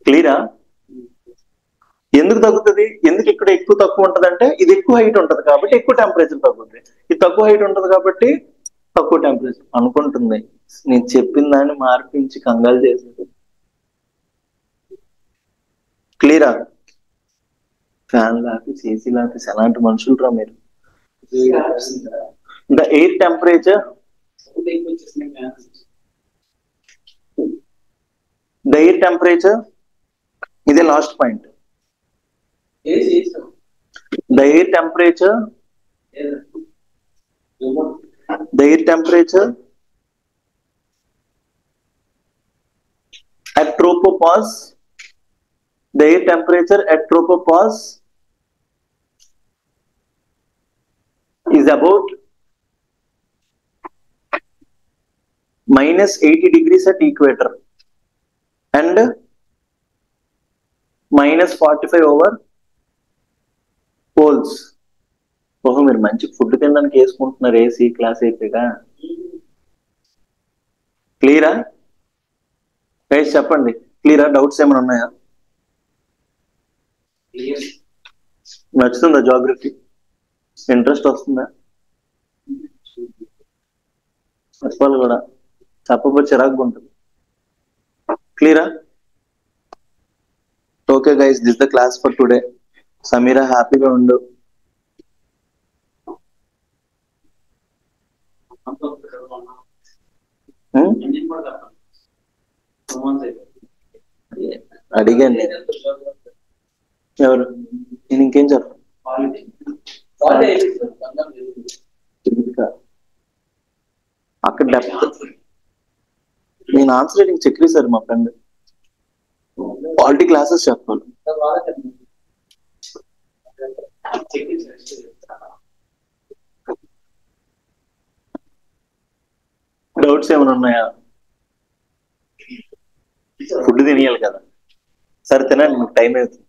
క్లియరా? ఎందుకు తగ్గుతుంది, ఎందుకు ఇక్కడ ఎక్కువ తక్కువ ఉంటది అంటే ఇది ఎక్కువ హైట్ ఉంటది కాబట్టి ఎక్కువ టెంపరేచర్ తగ్గుతుంది, ఇది తక్కువ హైట్ ఉంటది కాబట్టి తక్కువ టెంపరేచర్ అనుకుంటుంది. నేను చెప్పిన దాన్ని మార్పించి కంగాలు చేసింది. క్లియరా? ఫ్యాన్ లాపి ఏసీ లాపి ఎలాంటి మనుషులు రా మీరు. ద ఎయిర్ టెంపరేచర్ ఇదే last point. The air temperature at tropopause, the air temperature at tropopause is about -80 degrees at equator and -45 over poles. ఓహో, మీరు మంచి ఫుడ్ తినడానికి వేసుకుంటున్నారు ఏసీ క్లాస్ అయిపోయిగా. క్లియరా గైస్? చెప్పండి, క్లియరా? డౌట్స్ ఏమైనా ఉన్నాయా? నచ్చుతుందా జాగ్రఫీ? ఇంట్రెస్ట్ వస్తుందా? చెప్పాలి కూడా, చెప్పకపోతే చిరాకు ఉంటుంది. క్లియరా? Okay guys, this the class for today. Sameera హ్యాపీగా ఉండు. అడిగాను నేను. ఎవరు? నేను ఇంకేం చెప్పను. అక్కడ డెప్త్ నేను ఆన్సర్ రైటింగ్ చెక్ చేశారు మా ఫ్రెండ్. క్వాలిటీ క్లాసెస్ చెప్పాలి. డౌట్స్ ఏమైనా ఉన్నాయా? ఫుడ్ తినేయాలి కదా. సరే తినండి, మీకు టైం అవుతుంది.